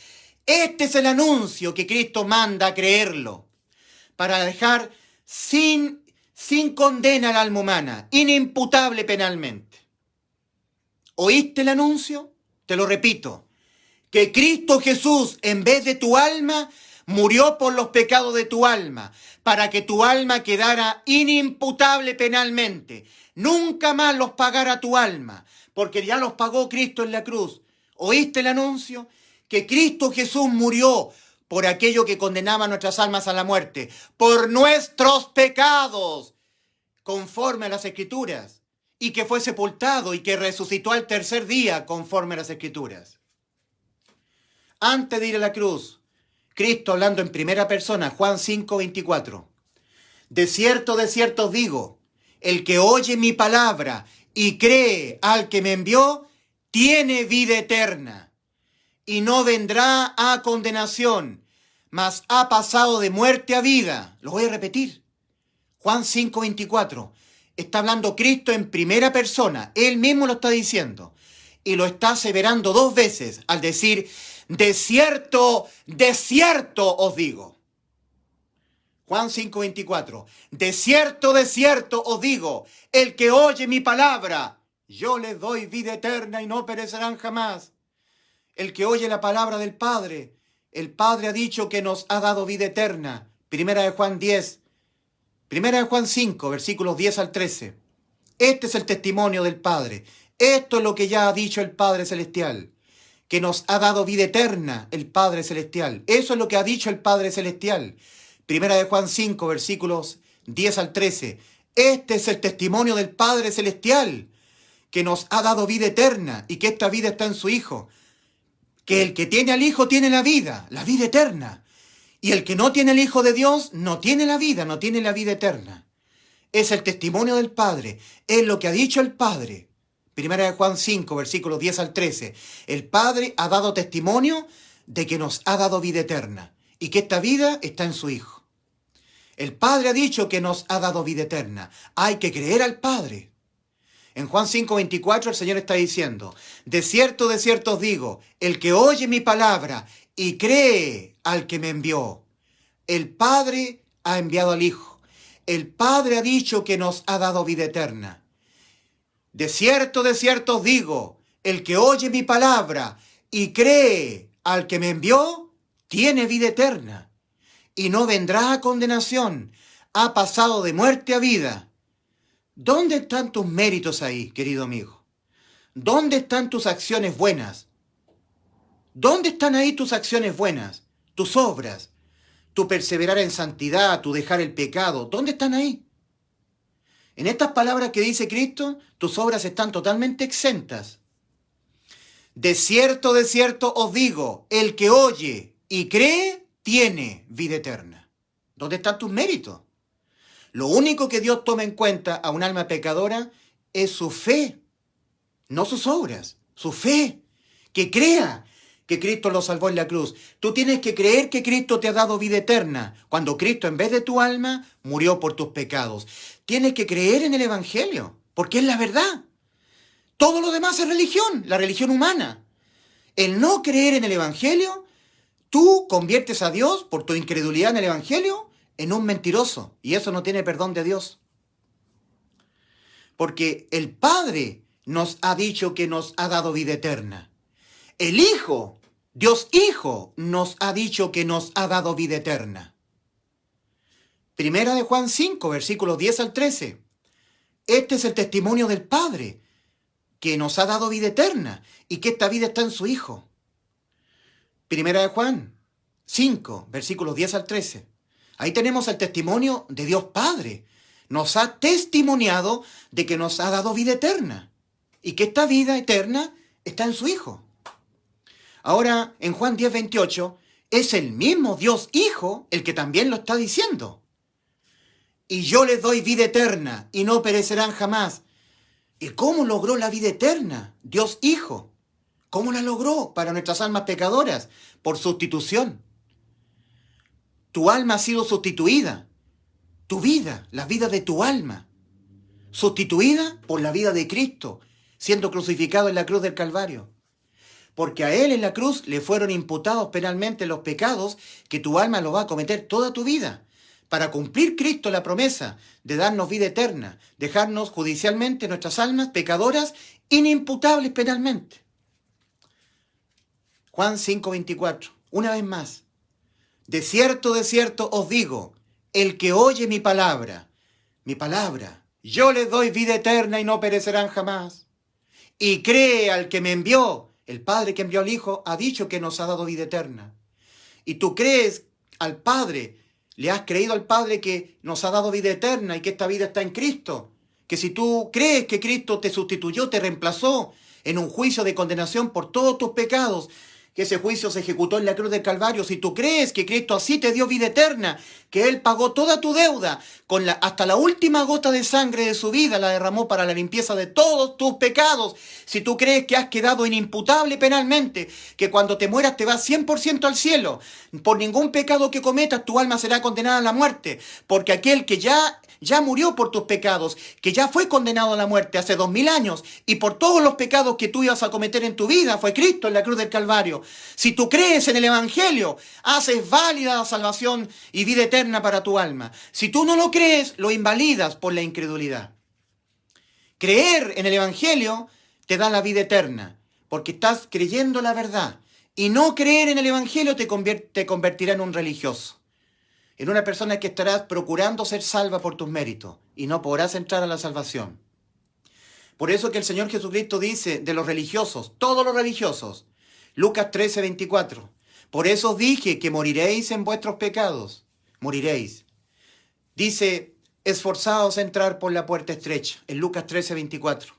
Este es el anuncio que Cristo manda a creerlo, para dejar sin condena al alma humana, inimputable penalmente. ¿Oíste el anuncio? Te lo repito, que Cristo Jesús, en vez de tu alma, murió por los pecados de tu alma, para que tu alma quedara inimputable penalmente. Nunca más los pagara tu alma, porque ya los pagó Cristo en la cruz. ¿Oíste el anuncio? Que Cristo Jesús murió por aquello que condenaba nuestras almas a la muerte, por nuestros pecados, conforme a las Escrituras, y que fue sepultado y que resucitó al tercer día, conforme a las Escrituras. Antes de ir a la cruz, Cristo hablando en primera persona, Juan 5:24. De cierto os digo, el que oye mi palabra y cree al que me envió, tiene vida eterna, y no vendrá a condenación, mas ha pasado de muerte a vida. Lo voy a repetir. Juan 5:24. Está hablando Cristo en primera persona. Él mismo lo está diciendo. Y lo está aseverando dos veces al decir, de cierto os digo. Juan 5:24. De cierto os digo, el que oye mi palabra, yo le doy vida eterna y no perecerán jamás. El que oye la palabra del Padre, el Padre ha dicho que nos ha dado vida eterna. Primera de Juan 5, versículos 10 al 13. Este es el testimonio del Padre. Esto es lo que ya ha dicho el Padre Celestial, que nos ha dado vida eterna el Padre Celestial. Eso es lo que ha dicho el Padre Celestial. Primera de Juan 5, versículos 10 al 13. Este es el testimonio del Padre Celestial, que nos ha dado vida eterna y que esta vida está en su Hijo. Que el que tiene al Hijo tiene la vida eterna. Y el que no tiene el Hijo de Dios no tiene la vida eterna. Es el testimonio del Padre, es lo que ha dicho el Padre. Primera de Juan 5, versículos 10 al 13. El Padre ha dado testimonio de que nos ha dado vida eterna y que esta vida está en su Hijo. El Padre ha dicho que nos ha dado vida eterna. Hay que creer al Padre. En Juan 5:24 el Señor está diciendo, de cierto os digo, el que oye mi palabra y cree al que me envió. El Padre ha enviado al Hijo. El Padre ha dicho que nos ha dado vida eterna. De cierto os digo, el que oye mi palabra y cree al que me envió, tiene vida eterna, y no vendrá a condenación, ha pasado de muerte a vida. ¿Dónde están tus méritos ahí, querido amigo? ¿Dónde están tus acciones buenas? ¿Dónde están ahí tus acciones buenas? Tus obras, tu perseverar en santidad, tu dejar el pecado. ¿Dónde están ahí? En estas palabras que dice Cristo, tus obras están totalmente exentas. De cierto os digo, el que oye y cree, tiene vida eterna. ¿Dónde están tus méritos? Lo único que Dios toma en cuenta a un alma pecadora es su fe, no sus obras, su fe, que crea que Cristo lo salvó en la cruz. Tú tienes que creer que Cristo te ha dado vida eterna, cuando Cristo en vez de tu alma murió por tus pecados. Tienes que creer en el Evangelio, porque es la verdad. Todo lo demás es religión, la religión humana. El no creer en el Evangelio, tú conviertes a Dios, por tu incredulidad en el Evangelio, en un mentiroso. Y eso no tiene perdón de Dios. Porque el Padre nos ha dicho que nos ha dado vida eterna. El Hijo, Dios Hijo, nos ha dicho que nos ha dado vida eterna. Primera de Juan 5, versículos 10 al 13. Este es el testimonio del Padre, que nos ha dado vida eterna y que esta vida está en su Hijo. Primera de Juan 5, versículos 10 al 13. Ahí tenemos el testimonio de Dios Padre. Nos ha testimoniado de que nos ha dado vida eterna y que esta vida eterna está en su Hijo. Ahora, en Juan 10, 28, es el mismo Dios Hijo el que también lo está diciendo. Y yo les doy vida eterna y no perecerán jamás. ¿Y cómo logró la vida eterna? Dios Hijo. ¿Cómo la logró para nuestras almas pecadoras? Por sustitución. Tu alma ha sido sustituida. Tu vida, la vida de tu alma, sustituida por la vida de Cristo, siendo crucificado en la cruz del Calvario. Porque a Él en la cruz le fueron imputados penalmente los pecados que tu alma lo va a cometer toda tu vida, para cumplir Cristo la promesa de darnos vida eterna, dejarnos judicialmente nuestras almas pecadoras inimputables penalmente. Juan 5:24, una vez más. De cierto os digo, el que oye mi palabra, yo les doy vida eterna y no perecerán jamás. Y cree al que me envió, el Padre que envió al Hijo ha dicho que nos ha dado vida eterna. Y tú crees al Padre, le has creído al Padre que nos ha dado vida eterna y que esta vida está en Cristo. Que si tú crees que Cristo te sustituyó, te reemplazó en un juicio de condenación por todos tus pecados, que ese juicio se ejecutó en la cruz del Calvario, si tú crees que Cristo así te dio vida eterna, que Él pagó toda tu deuda, hasta la última gota de sangre de su vida la derramó para la limpieza de todos tus pecados, si tú crees que has quedado inimputable penalmente, que cuando te mueras te vas 100% al cielo, por ningún pecado que cometas tu alma será condenada a la muerte, porque aquel que ya murió por tus pecados, que ya fue condenado a la muerte hace 2000 años, y por todos los pecados que tú ibas a cometer en tu vida, fue Cristo en la cruz del Calvario. Si tú crees en el Evangelio, haces válida la salvación y vida eterna para tu alma. Si tú no lo crees, lo invalidas por la incredulidad. Creer en el Evangelio te da la vida eterna, porque estás creyendo la verdad. Y no creer en el Evangelio te convertirá en un religioso, en una persona que estarás procurando ser salva por tus méritos y no podrás entrar a la salvación. Por eso que el Señor Jesucristo dice de los religiosos, todos los religiosos, Lucas 13, 24, por eso os dije que moriréis en vuestros pecados, moriréis. Dice, esforzaos a entrar por la puerta estrecha, en Lucas 13, 24.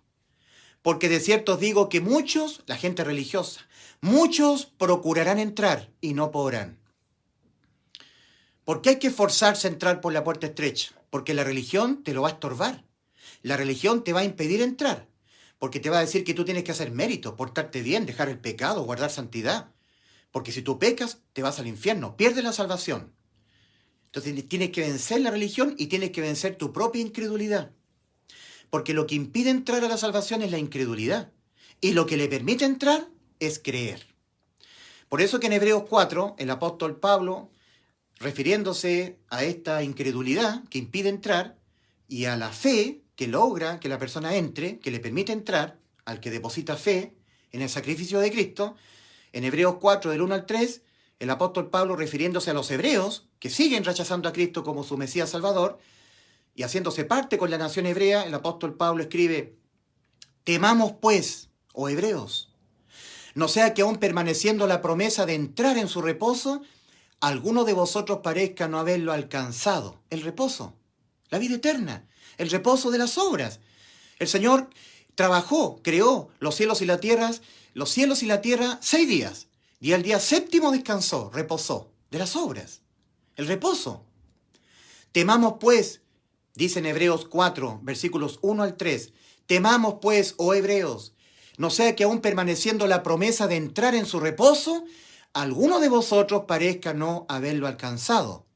Porque de cierto os digo que muchos, la gente religiosa, muchos procurarán entrar y no podrán. ¿Por qué hay que esforzarse a entrar por la puerta estrecha? Porque la religión te lo va a estorbar. La religión te va a impedir entrar. Porque te va a decir que tú tienes que hacer mérito, portarte bien, dejar el pecado, guardar santidad. Porque si tú pecas, te vas al infierno, pierdes la salvación. Entonces tienes que vencer la religión y tienes que vencer tu propia incredulidad. Porque lo que impide entrar a la salvación es la incredulidad. Y lo que le permite entrar es creer. Por eso que en Hebreos 4, el apóstol Pablo, refiriéndose a esta incredulidad que impide entrar y a la fe que logra que la persona entre, que le permite entrar, al que deposita fe en el sacrificio de Cristo, En Hebreos 4, del 1 al 3, el apóstol Pablo, refiriéndose a los hebreos, que siguen rechazando a Cristo como su Mesías Salvador, y haciéndose parte con la nación hebrea, el apóstol Pablo escribe: temamos pues, oh hebreos, no sea que aún permaneciendo la promesa de entrar en su reposo, alguno de vosotros parezca no haberlo alcanzado. El reposo, la vida eterna, el reposo de las obras. El Señor trabajó, creó los cielos y la tierra 6 días. Y el día séptimo descansó, reposó de las obras. El reposo. Temamos pues, dice en Hebreos 4, versículos 1 al 3, temamos pues, oh hebreos, no sea que aún permaneciendo la promesa de entrar en su reposo, alguno de vosotros parezca no haberlo alcanzado.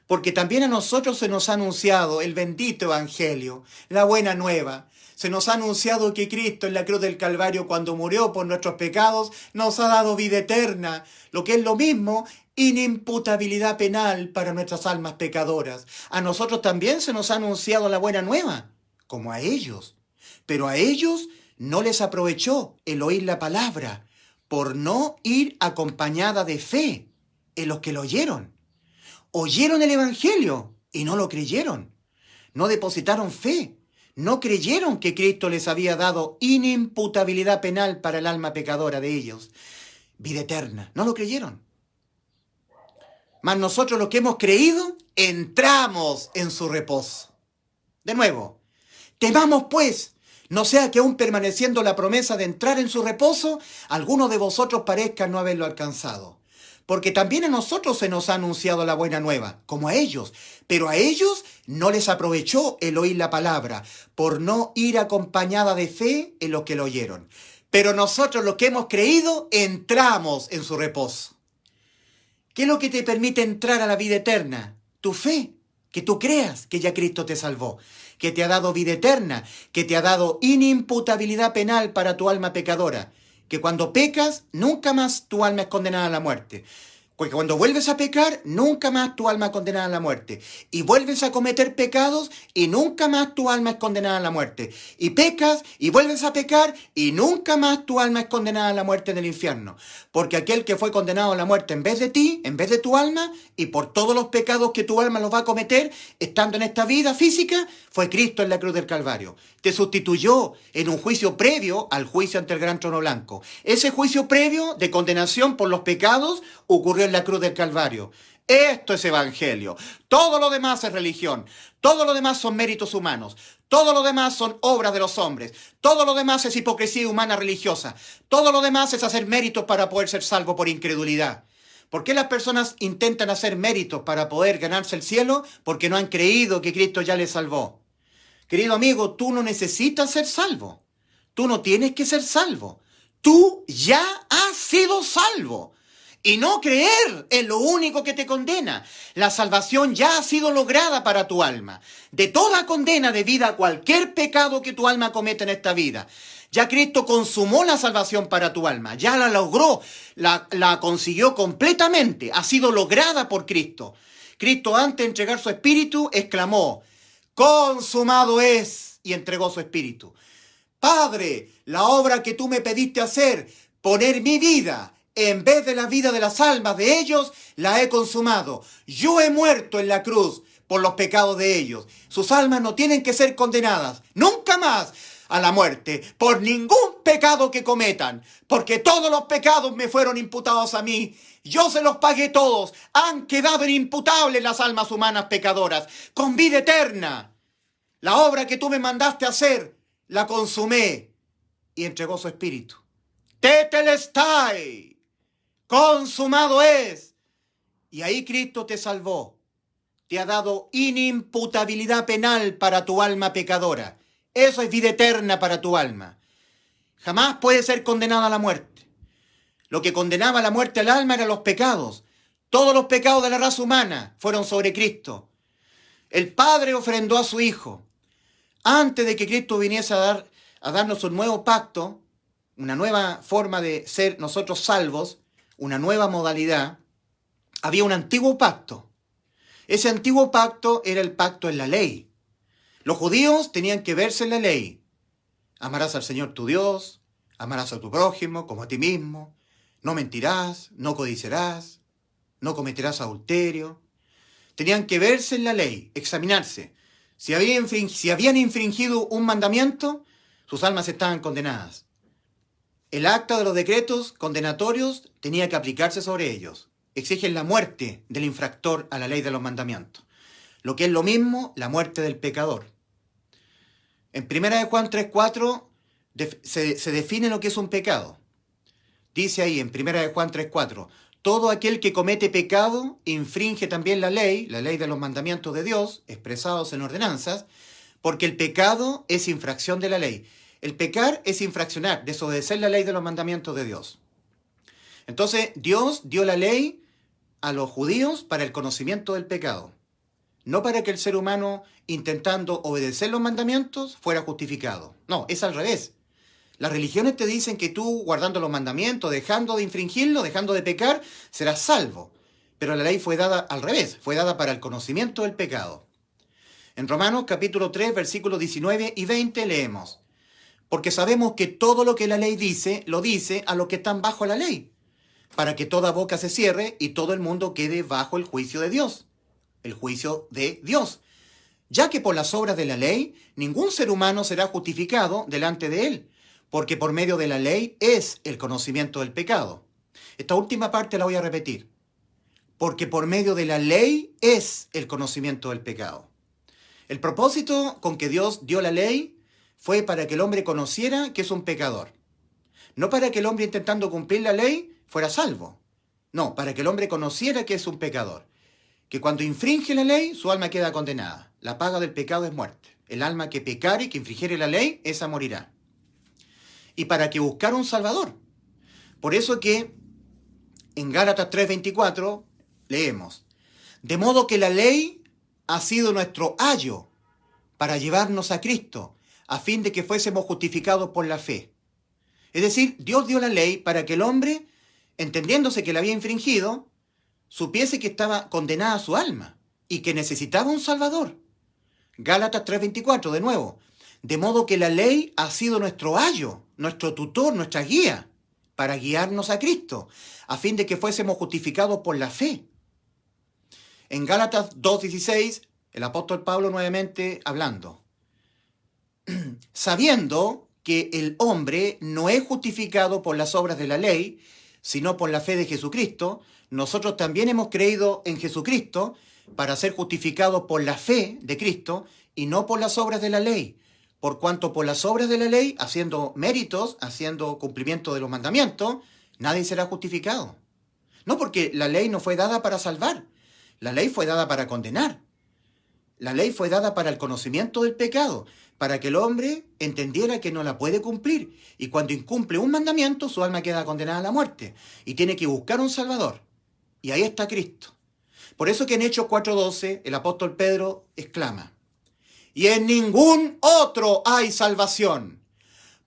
Porque también a nosotros se nos ha anunciado el bendito Evangelio, la buena nueva. Se nos ha anunciado que Cristo en la cruz del Calvario, cuando murió por nuestros pecados, nos ha dado vida eterna, lo que es lo mismo, inimputabilidad penal para nuestras almas pecadoras. A nosotros también se nos ha anunciado la buena nueva, como a ellos. Pero a ellos no les aprovechó el oír la palabra, por no ir acompañada de fe en los que lo oyeron. Oyeron el Evangelio y no lo creyeron. No depositaron fe. No creyeron que Cristo les había dado inimputabilidad penal para el alma pecadora de ellos. Vida eterna. No lo creyeron. Mas nosotros los que hemos creído, entramos en su reposo. De nuevo, temamos pues, no sea que aún permaneciendo la promesa de entrar en su reposo, alguno de vosotros parezca no haberlo alcanzado. Porque también a nosotros se nos ha anunciado la buena nueva, como a ellos, pero a ellos no les aprovechó el oír la palabra, por no ir acompañada de fe en los que lo oyeron. Pero nosotros los que hemos creído, entramos en su reposo. ¿Qué es lo que te permite entrar a la vida eterna? Tu fe, que tú creas que ya Cristo te salvó, que te ha dado vida eterna, que te ha dado inimputabilidad penal para tu alma pecadora, que cuando pecas, nunca más tu alma es condenada a la muerte. Porque cuando vuelves a pecar, nunca más tu alma es condenada a la muerte. Y vuelves a cometer pecados y nunca más tu alma es condenada a la muerte. Y pecas y vuelves a pecar y nunca más tu alma es condenada a la muerte del infierno. Porque aquel que fue condenado a la muerte en vez de ti, en vez de tu alma, y por todos los pecados que tu alma los va a cometer, estando en esta vida física, fue Cristo en la cruz del Calvario. Te sustituyó en un juicio previo al juicio ante el gran trono blanco. Ese juicio previo de condenación por los pecados ocurrió en la cruz del Calvario. Esto es evangelio. Todo lo demás es religión. Todo lo demás son méritos humanos. Todo lo demás son obras de los hombres. Todo lo demás es hipocresía humana religiosa. Todo lo demás es hacer méritos para poder ser salvo por incredulidad. ¿Por qué las personas intentan hacer méritos para poder ganarse el cielo? Porque no han creído que Cristo ya les salvó. Querido amigo, tú no necesitas ser salvo. Tú no tienes que ser salvo. Tú ya has sido salvo. Y no creer es lo único que te condena. La salvación ya ha sido lograda para tu alma. De toda condena debida a cualquier pecado que tu alma cometa en esta vida. Ya Cristo consumó la salvación para tu alma. Ya la logró. La consiguió completamente. Ha sido lograda por Cristo. Cristo, antes de entregar su espíritu, exclamó: consumado es, y entregó su espíritu. Padre, la obra que tú me pediste hacer, poner mi vida en vez de la vida de las almas de ellos, la he consumado. Yo he muerto en la cruz por los pecados de ellos. Sus almas no tienen que ser condenadas nunca más a la muerte por ningún pecado que cometan, porque todos los pecados me fueron imputados a mí. Yo se los pagué todos. Han quedado inimputables las almas humanas pecadoras, con vida eterna. La obra que tú me mandaste hacer, la consumé, y entregó su espíritu. Tetelestai, consumado es. Y ahí Cristo te salvó. Te ha dado inimputabilidad penal para tu alma pecadora. Eso es vida eterna para tu alma. Jamás puede ser condenada a la muerte. Lo que condenaba a la muerte al alma eran los pecados. Todos los pecados de la raza humana fueron sobre Cristo. El Padre ofrendó a su Hijo. Antes de que Cristo viniese a darnos un nuevo pacto, una nueva forma de ser nosotros salvos, una nueva modalidad, había un antiguo pacto. Ese antiguo pacto era el pacto en la ley. Los judíos tenían que verse en la ley. Amarás al Señor tu Dios, amarás a tu prójimo como a ti mismo, No mentirás, no codiciarás, no cometerás adulterio. Tenían que verse en la ley, examinarse. Si habían infringido un mandamiento, sus almas estaban condenadas. El acta de los decretos condenatorios tenía que aplicarse sobre ellos. Exigen la muerte del infractor a la ley de los mandamientos. Lo que es lo mismo, la muerte del pecador. En 1 Juan 3:4 se define lo que es un pecado. Dice ahí en 1 Juan 3:4, todo aquel que comete pecado infringe también la ley de los mandamientos de Dios, expresados en ordenanzas, porque el pecado es infracción de la ley. El pecar es infraccionar, desobedecer la ley de los mandamientos de Dios. Entonces, Dios dio la ley a los judíos para el conocimiento del pecado, no para que el ser humano, intentando obedecer los mandamientos, fuera justificado. No, es al revés. Las religiones te dicen que tú, guardando los mandamientos, dejando de infringirlo, dejando de pecar, serás salvo. Pero la ley fue dada al revés, fue dada para el conocimiento del pecado. En Romanos capítulo 3, versículos 19 y 20 leemos: porque sabemos que todo lo que la ley dice, lo dice a los que están bajo la ley, para que toda boca se cierre y todo el mundo quede bajo el juicio de Dios. El juicio de Dios. Ya que por las obras de la ley, ningún ser humano será justificado delante de él, porque por medio de la ley es el conocimiento del pecado. Esta última parte la voy a repetir. Porque por medio de la ley es el conocimiento del pecado. El propósito con que Dios dio la ley fue para que el hombre conociera que es un pecador. No para que el hombre, intentando cumplir la ley, fuera salvo. No, para que el hombre conociera que es un pecador. Que cuando infringe la ley, su alma queda condenada. La paga del pecado es muerte. El alma que pecare, que infringiere la ley, esa morirá. Y para que buscara un salvador. Por eso que en Gálatas 3:24 leemos: de modo que la ley ha sido nuestro ayo para llevarnos a Cristo, a fin de que fuésemos justificados por la fe. Es decir, Dios dio la ley para que el hombre, entendiéndose que la había infringido, supiese que estaba condenada su alma y que necesitaba un salvador. Gálatas 3:24, de nuevo. De modo que la ley ha sido nuestro ayo, nuestro tutor, nuestra guía, para guiarnos a Cristo, a fin de que fuésemos justificados por la fe. En Gálatas 2:16, el apóstol Pablo nuevamente hablando. Sabiendo que el hombre no es justificado por las obras de la ley, sino por la fe de Jesucristo, nosotros también hemos creído en Jesucristo para ser justificados por la fe de Cristo y no por las obras de la ley. Por cuanto por las obras de la ley, haciendo méritos, haciendo cumplimiento de los mandamientos, nadie será justificado. No, porque la ley no fue dada para salvar, la ley fue dada para condenar. La ley fue dada para el conocimiento del pecado, para que el hombre entendiera que no la puede cumplir. Y cuando incumple un mandamiento, su alma queda condenada a la muerte. Y tiene que buscar un Salvador. Y ahí está Cristo. Por eso que en Hechos 4:12 el apóstol Pedro exclama: y en ningún otro hay salvación,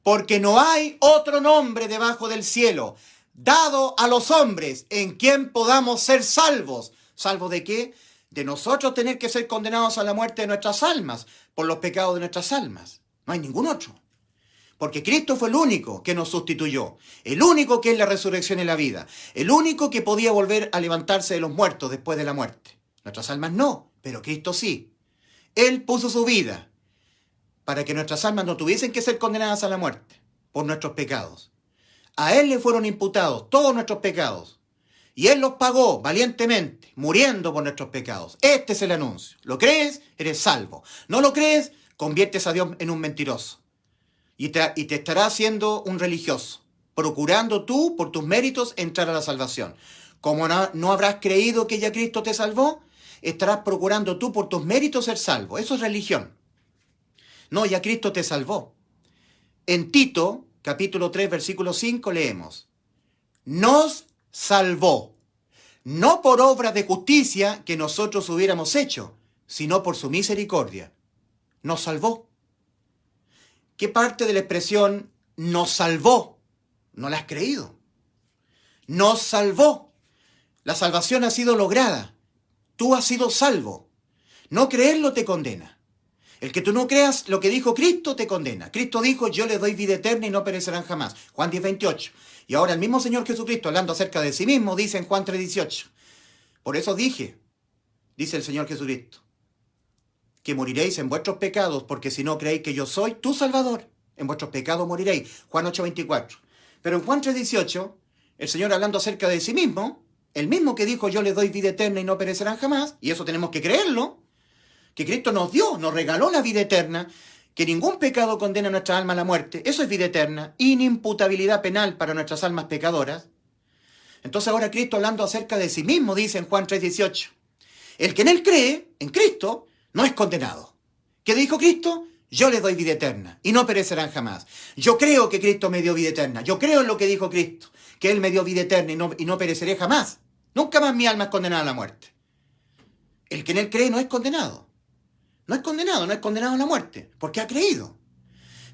porque no hay otro nombre debajo del cielo dado a los hombres en quien podamos ser salvos. ¿Salvos de qué? De nosotros tener que ser condenados a la muerte de nuestras almas, por los pecados de nuestras almas. No hay ningún otro. Porque Cristo fue el único que nos sustituyó, el único que es la resurrección y la vida, el único que podía volver a levantarse de los muertos después de la muerte. Nuestras almas no, pero Cristo sí. Él puso su vida para que nuestras almas no tuviesen que ser condenadas a la muerte por nuestros pecados. A Él le fueron imputados todos nuestros pecados. Y Él los pagó valientemente, muriendo por nuestros pecados. Este es el anuncio. ¿Lo crees? Eres salvo. ¿No lo crees? Conviertes a Dios en un mentiroso. Y te estará haciendo un religioso, procurando tú, por tus méritos, entrar a la salvación. Como no habrás creído que ya Cristo te salvó, estarás procurando tú, por tus méritos, ser salvo. Eso es religión. No, ya Cristo te salvó. En Tito, capítulo 3, versículo 5, leemos: nos salvó, no por obras de justicia que nosotros hubiéramos hecho, sino por su misericordia. Nos salvó. ¿Qué parte de la expresión nos salvó no la has creído? Nos salvó. La salvación ha sido lograda. Tú has sido salvo. No creerlo te condena. El que tú no creas lo que dijo Cristo te condena. Cristo dijo, yo les doy vida eterna y no perecerán jamás. Juan 10:28. Y ahora el mismo Señor Jesucristo, hablando acerca de sí mismo, dice en Juan 3:18. Por eso dije, dice el Señor Jesucristo, que moriréis en vuestros pecados, porque si no creéis que yo soy tu Salvador, en vuestros pecados moriréis. Juan 8:24. Pero en Juan 3:18, el Señor hablando acerca de sí mismo, el mismo que dijo, yo les doy vida eterna y no perecerán jamás, y eso tenemos que creerlo, que Cristo nos dio, nos regaló la vida eterna, que ningún pecado condena a nuestra alma a la muerte. Eso es vida eterna, inimputabilidad penal para nuestras almas pecadoras. Entonces ahora Cristo, hablando acerca de sí mismo, dice en Juan 3:18, el que en él cree, en Cristo, no es condenado. ¿Qué dijo Cristo? Yo les doy vida eterna y no perecerán jamás. Yo creo que Cristo me dio vida eterna. Yo creo en lo que dijo Cristo, que Él me dio vida eterna y no pereceré jamás. Nunca más mi alma es condenada a la muerte. El que en él cree no es condenado. No es condenado a la muerte, porque ha creído.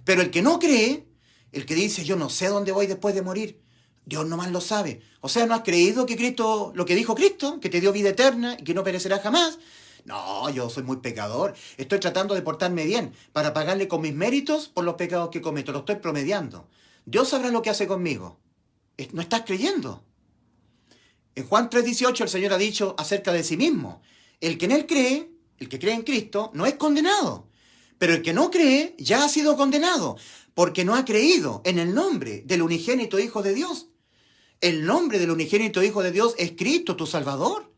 Pero el que no cree, el que dice, yo no sé dónde voy después de morir, Dios nomás lo sabe. O sea, ¿no has creído que Cristo, lo que dijo Cristo, que te dio vida eterna y que no perecerá jamás? No, yo soy muy pecador. Estoy tratando de portarme bien para pagarle con mis méritos por los pecados que cometo. Lo estoy promediando. Dios sabrá lo que hace conmigo. No estás creyendo. En Juan 3:18 el Señor ha dicho acerca de sí mismo, el que en él cree, el que cree en Cristo, no es condenado. Pero el que no cree ya ha sido condenado, porque no ha creído en el nombre del unigénito Hijo de Dios. El nombre del unigénito Hijo de Dios es Cristo, tu Salvador.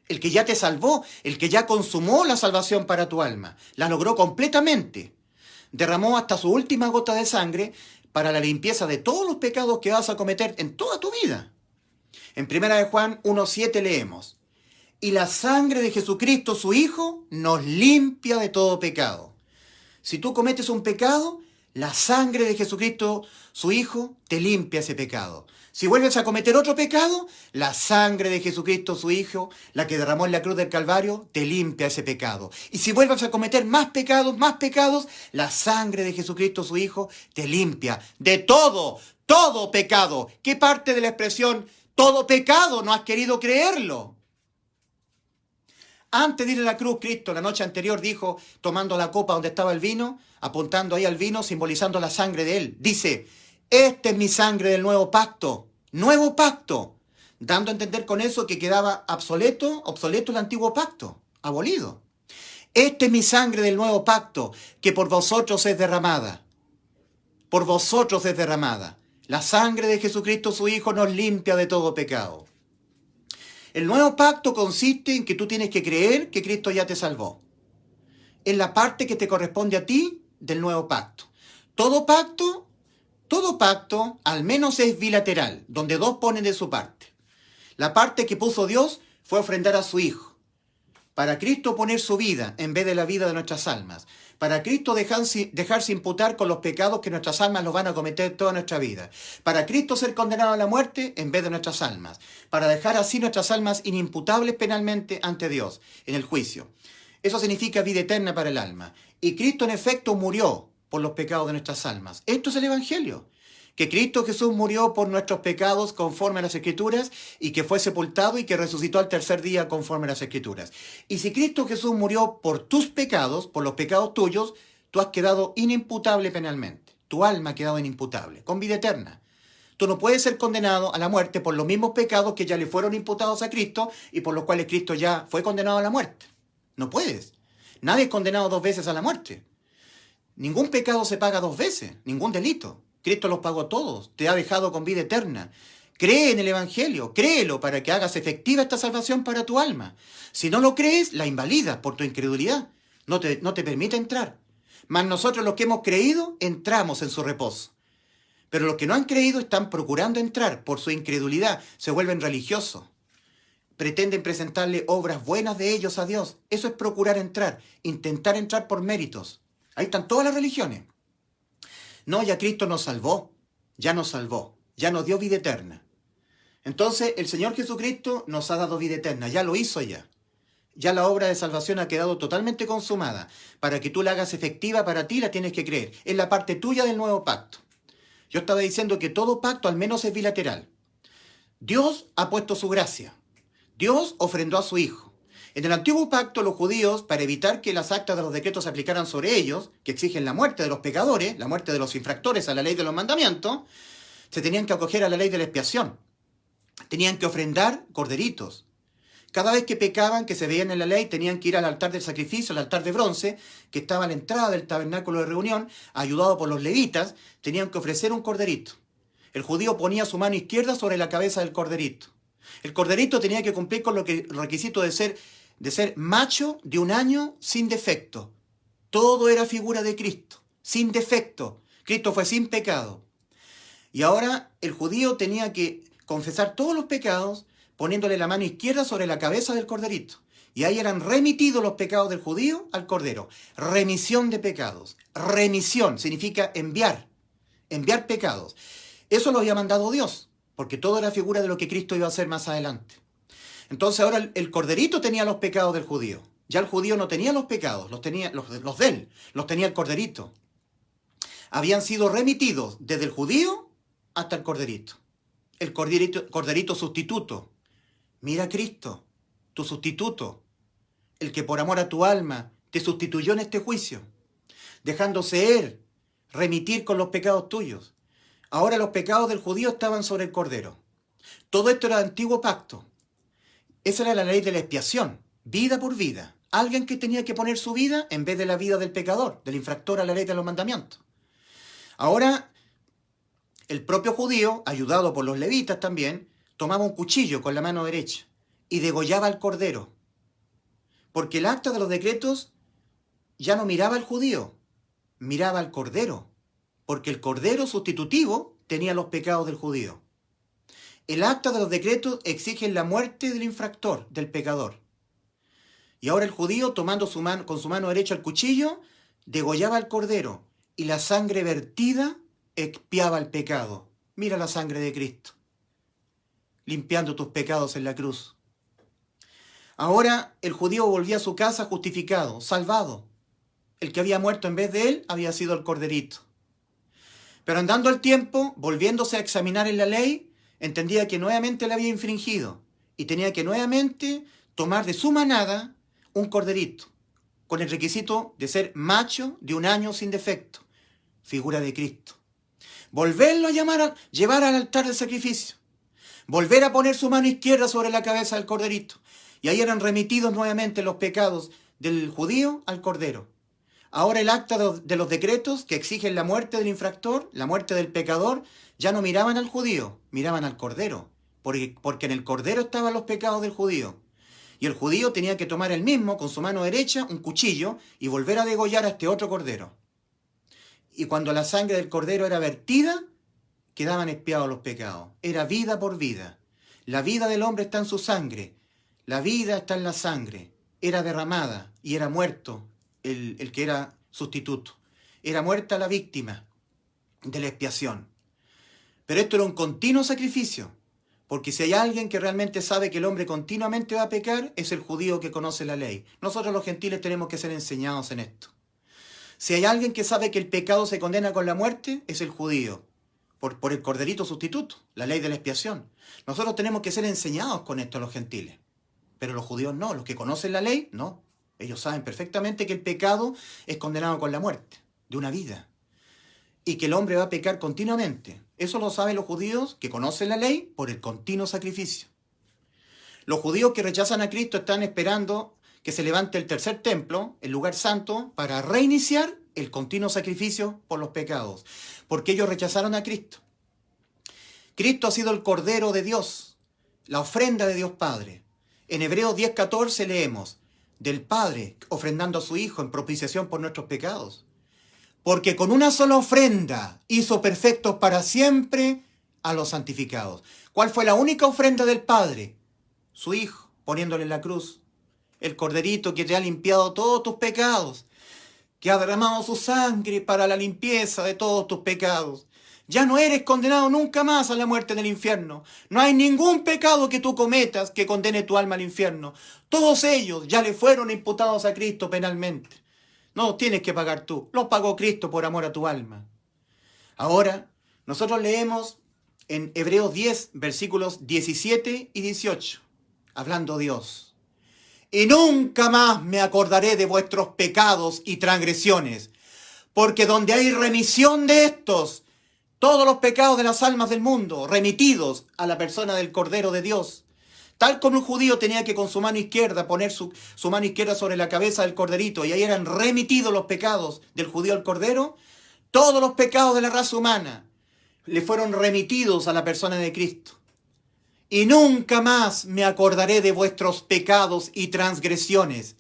El que ya te salvó, el que ya consumó la salvación para tu alma. La logró completamente. Derramó hasta su última gota de sangre para la limpieza de todos los pecados que vas a cometer en toda tu vida. En 1 Juan 1:7 leemos, y la sangre de Jesucristo, su Hijo, nos limpia de todo pecado. Si tú cometes un pecado, la sangre de Jesucristo, su Hijo, te limpia ese pecado. Si vuelves a cometer otro pecado, la sangre de Jesucristo, su Hijo, la que derramó en la cruz del Calvario, te limpia ese pecado. Y si vuelves a cometer más pecados, la sangre de Jesucristo, su Hijo, te limpia de todo pecado. ¿Qué parte de la expresión todo pecado no has querido creerlo? Antes de ir a la cruz, Cristo la noche anterior dijo, tomando la copa donde estaba el vino, apuntando ahí al vino, simbolizando la sangre de él, dice, esta es mi sangre del nuevo pacto, dando a entender con eso que quedaba obsoleto el antiguo pacto, abolido. Esta es mi sangre del nuevo pacto, que por vosotros es derramada. Por vosotros es derramada. La sangre de Jesucristo, su Hijo, nos limpia de todo pecado. El nuevo pacto consiste en que tú tienes que creer que Cristo ya te salvó. Es la parte que te corresponde a ti del nuevo pacto. Todo pacto, al menos es bilateral, donde dos ponen de su parte. La parte que puso Dios fue ofrendar a su Hijo. Para Cristo poner su vida en vez de la vida de nuestras almas. Para Cristo dejarse imputar con los pecados que nuestras almas los van a cometer toda nuestra vida. Para Cristo ser condenado a la muerte en vez de nuestras almas. Para dejar así nuestras almas inimputables penalmente ante Dios en el juicio. Eso significa vida eterna para el alma. Y Cristo en efecto murió por los pecados de nuestras almas. Esto es el Evangelio. Que Cristo Jesús murió por nuestros pecados conforme a las Escrituras y que fue sepultado y que resucitó al tercer día conforme a las Escrituras. Y si Cristo Jesús murió por tus pecados, por los pecados tuyos, tú has quedado inimputable penalmente. Tu alma ha quedado inimputable, con vida eterna. Tú no puedes ser condenado a la muerte por los mismos pecados que ya le fueron imputados a Cristo y por los cuales Cristo ya fue condenado a la muerte. No puedes. Nadie es condenado 2 veces a la muerte. Ningún pecado se paga 2 veces, ningún delito. Cristo los pagó todos, te ha dejado con vida eterna. Cree en el Evangelio, créelo para que hagas efectiva esta salvación para tu alma. Si no lo crees, la invalidas por tu incredulidad. No te permite entrar. Mas nosotros los que hemos creído, entramos en su reposo. Pero los que no han creído están procurando entrar por su incredulidad, se vuelven religiosos. Pretenden presentarle obras buenas de ellos a Dios. Eso es procurar entrar, intentar entrar por méritos. Ahí están todas las religiones. No, ya Cristo nos salvó, ya nos dio vida eterna. Entonces el Señor Jesucristo nos ha dado vida eterna, ya lo hizo ya. Ya la obra de salvación ha quedado totalmente consumada. Para que tú la hagas efectiva para ti la tienes que creer. Es la parte tuya del nuevo pacto. Yo estaba diciendo que todo pacto al menos es bilateral. Dios ha puesto su gracia. Dios ofrendó a su Hijo. En el antiguo pacto, los judíos, para evitar que las actas de los decretos se aplicaran sobre ellos, que exigen la muerte de los pecadores, la muerte de los infractores a la ley de los mandamientos, se tenían que acoger a la ley de la expiación. Tenían que ofrendar corderitos. Cada vez que pecaban, que se veían en la ley, tenían que ir al altar del sacrificio, al altar de bronce, que estaba a la entrada del tabernáculo de reunión, ayudado por los levitas, tenían que ofrecer un corderito. El judío ponía su mano izquierda sobre la cabeza del corderito. El corderito tenía que cumplir con el requisito de ser macho de 1 año sin defecto. Todo era figura de Cristo, sin defecto. Cristo fue sin pecado. Y ahora el judío tenía que confesar todos los pecados poniéndole la mano izquierda sobre la cabeza del corderito. Y ahí eran remitidos los pecados del judío al cordero. Remisión de pecados. Remisión significa enviar pecados. Eso lo había mandado Dios, porque todo era figura de lo que Cristo iba a hacer más adelante. Entonces ahora el corderito tenía los pecados del judío. Ya el judío no tenía los pecados, los tenía los de él, los tenía el corderito. Habían sido remitidos desde el judío hasta el corderito. El corderito sustituto. Mira a Cristo, tu sustituto, el que por amor a tu alma te sustituyó en este juicio, dejándose él remitir con los pecados tuyos. Ahora los pecados del judío estaban sobre el cordero. Todo esto era el antiguo pacto. Esa era la ley de la expiación, vida por vida. Alguien que tenía que poner su vida en vez de la vida del pecador, del infractor a la ley de los mandamientos. Ahora, el propio judío, ayudado por los levitas también, tomaba un cuchillo con la mano derecha y degollaba al cordero. Porque el acta de los decretos ya no miraba al judío, miraba al cordero. Porque el cordero sustitutivo tenía los pecados del judío. El acta de los decretos exige la muerte del infractor, del pecador. Y ahora el judío, tomando con su mano derecha el cuchillo, degollaba al cordero y la sangre vertida expiaba el pecado. Mira la sangre de Cristo, limpiando tus pecados en la cruz. Ahora el judío volvía a su casa justificado, salvado. El que había muerto en vez de él había sido el corderito. Pero andando el tiempo, volviéndose a examinar en la ley, entendía que nuevamente la había infringido y tenía que nuevamente tomar de su manada un corderito, con el requisito de ser macho de 1 año sin defecto, figura de Cristo. Volverlo a llevar al altar del sacrificio, volver a poner su mano izquierda sobre la cabeza del corderito, y ahí eran remitidos nuevamente los pecados del judío al cordero. Ahora el acta de los decretos que exigen la muerte del infractor, la muerte del pecador, ya no miraban al judío, miraban al cordero, porque en el cordero estaban los pecados del judío. Y el judío tenía que tomar él mismo, con su mano derecha, un cuchillo y volver a degollar a este otro cordero. Y cuando la sangre del cordero era vertida, quedaban expiados los pecados. Era vida por vida. La vida del hombre está en su sangre. La vida está en la sangre. Era derramada y era muerto el que era sustituto. Era muerta la víctima de la expiación. Pero esto era un continuo sacrificio, porque si hay alguien que realmente sabe que el hombre continuamente va a pecar, es el judío que conoce la ley. Nosotros los gentiles tenemos que ser enseñados en esto. Si hay alguien que sabe que el pecado se condena con la muerte, es el judío, por el corderito sustituto, la ley de la expiación. Nosotros tenemos que ser enseñados con esto a los gentiles, pero los judíos no, los que conocen la ley, no. Ellos saben perfectamente que el pecado es condenado con la muerte de una vida y que el hombre va a pecar continuamente. Eso lo saben los judíos que conocen la ley por el continuo sacrificio. Los judíos que rechazan a Cristo están esperando que se levante el tercer templo, el lugar santo, para reiniciar el continuo sacrificio por los pecados, porque ellos rechazaron a Cristo. Cristo ha sido el Cordero de Dios, la ofrenda de Dios Padre. En Hebreos 10:14 leemos, del Padre ofrendando a su Hijo en propiciación por nuestros pecados. Porque con una sola ofrenda hizo perfectos para siempre a los santificados. ¿Cuál fue la única ofrenda del Padre? Su Hijo, poniéndole en la cruz. El corderito que te ha limpiado todos tus pecados, que ha derramado su sangre para la limpieza de todos tus pecados. Ya no eres condenado nunca más a la muerte del infierno. No hay ningún pecado que tú cometas que condene tu alma al infierno. Todos ellos ya le fueron imputados a Cristo penalmente. No los tienes que pagar tú. Los pagó Cristo por amor a tu alma. Ahora, nosotros leemos en Hebreos 10, versículos 17 y 18, hablando Dios. y nunca más me acordaré de vuestros pecados y transgresiones, porque donde hay remisión de estos, todos los pecados de las almas del mundo, remitidos a la persona del Cordero de Dios, tal como un judío tenía que con su mano izquierda poner su mano izquierda sobre la cabeza del corderito, y ahí eran remitidos los pecados del judío al Cordero, todos los pecados de la raza humana le fueron remitidos a la persona de Cristo. Y nunca más me acordaré de vuestros pecados y transgresiones,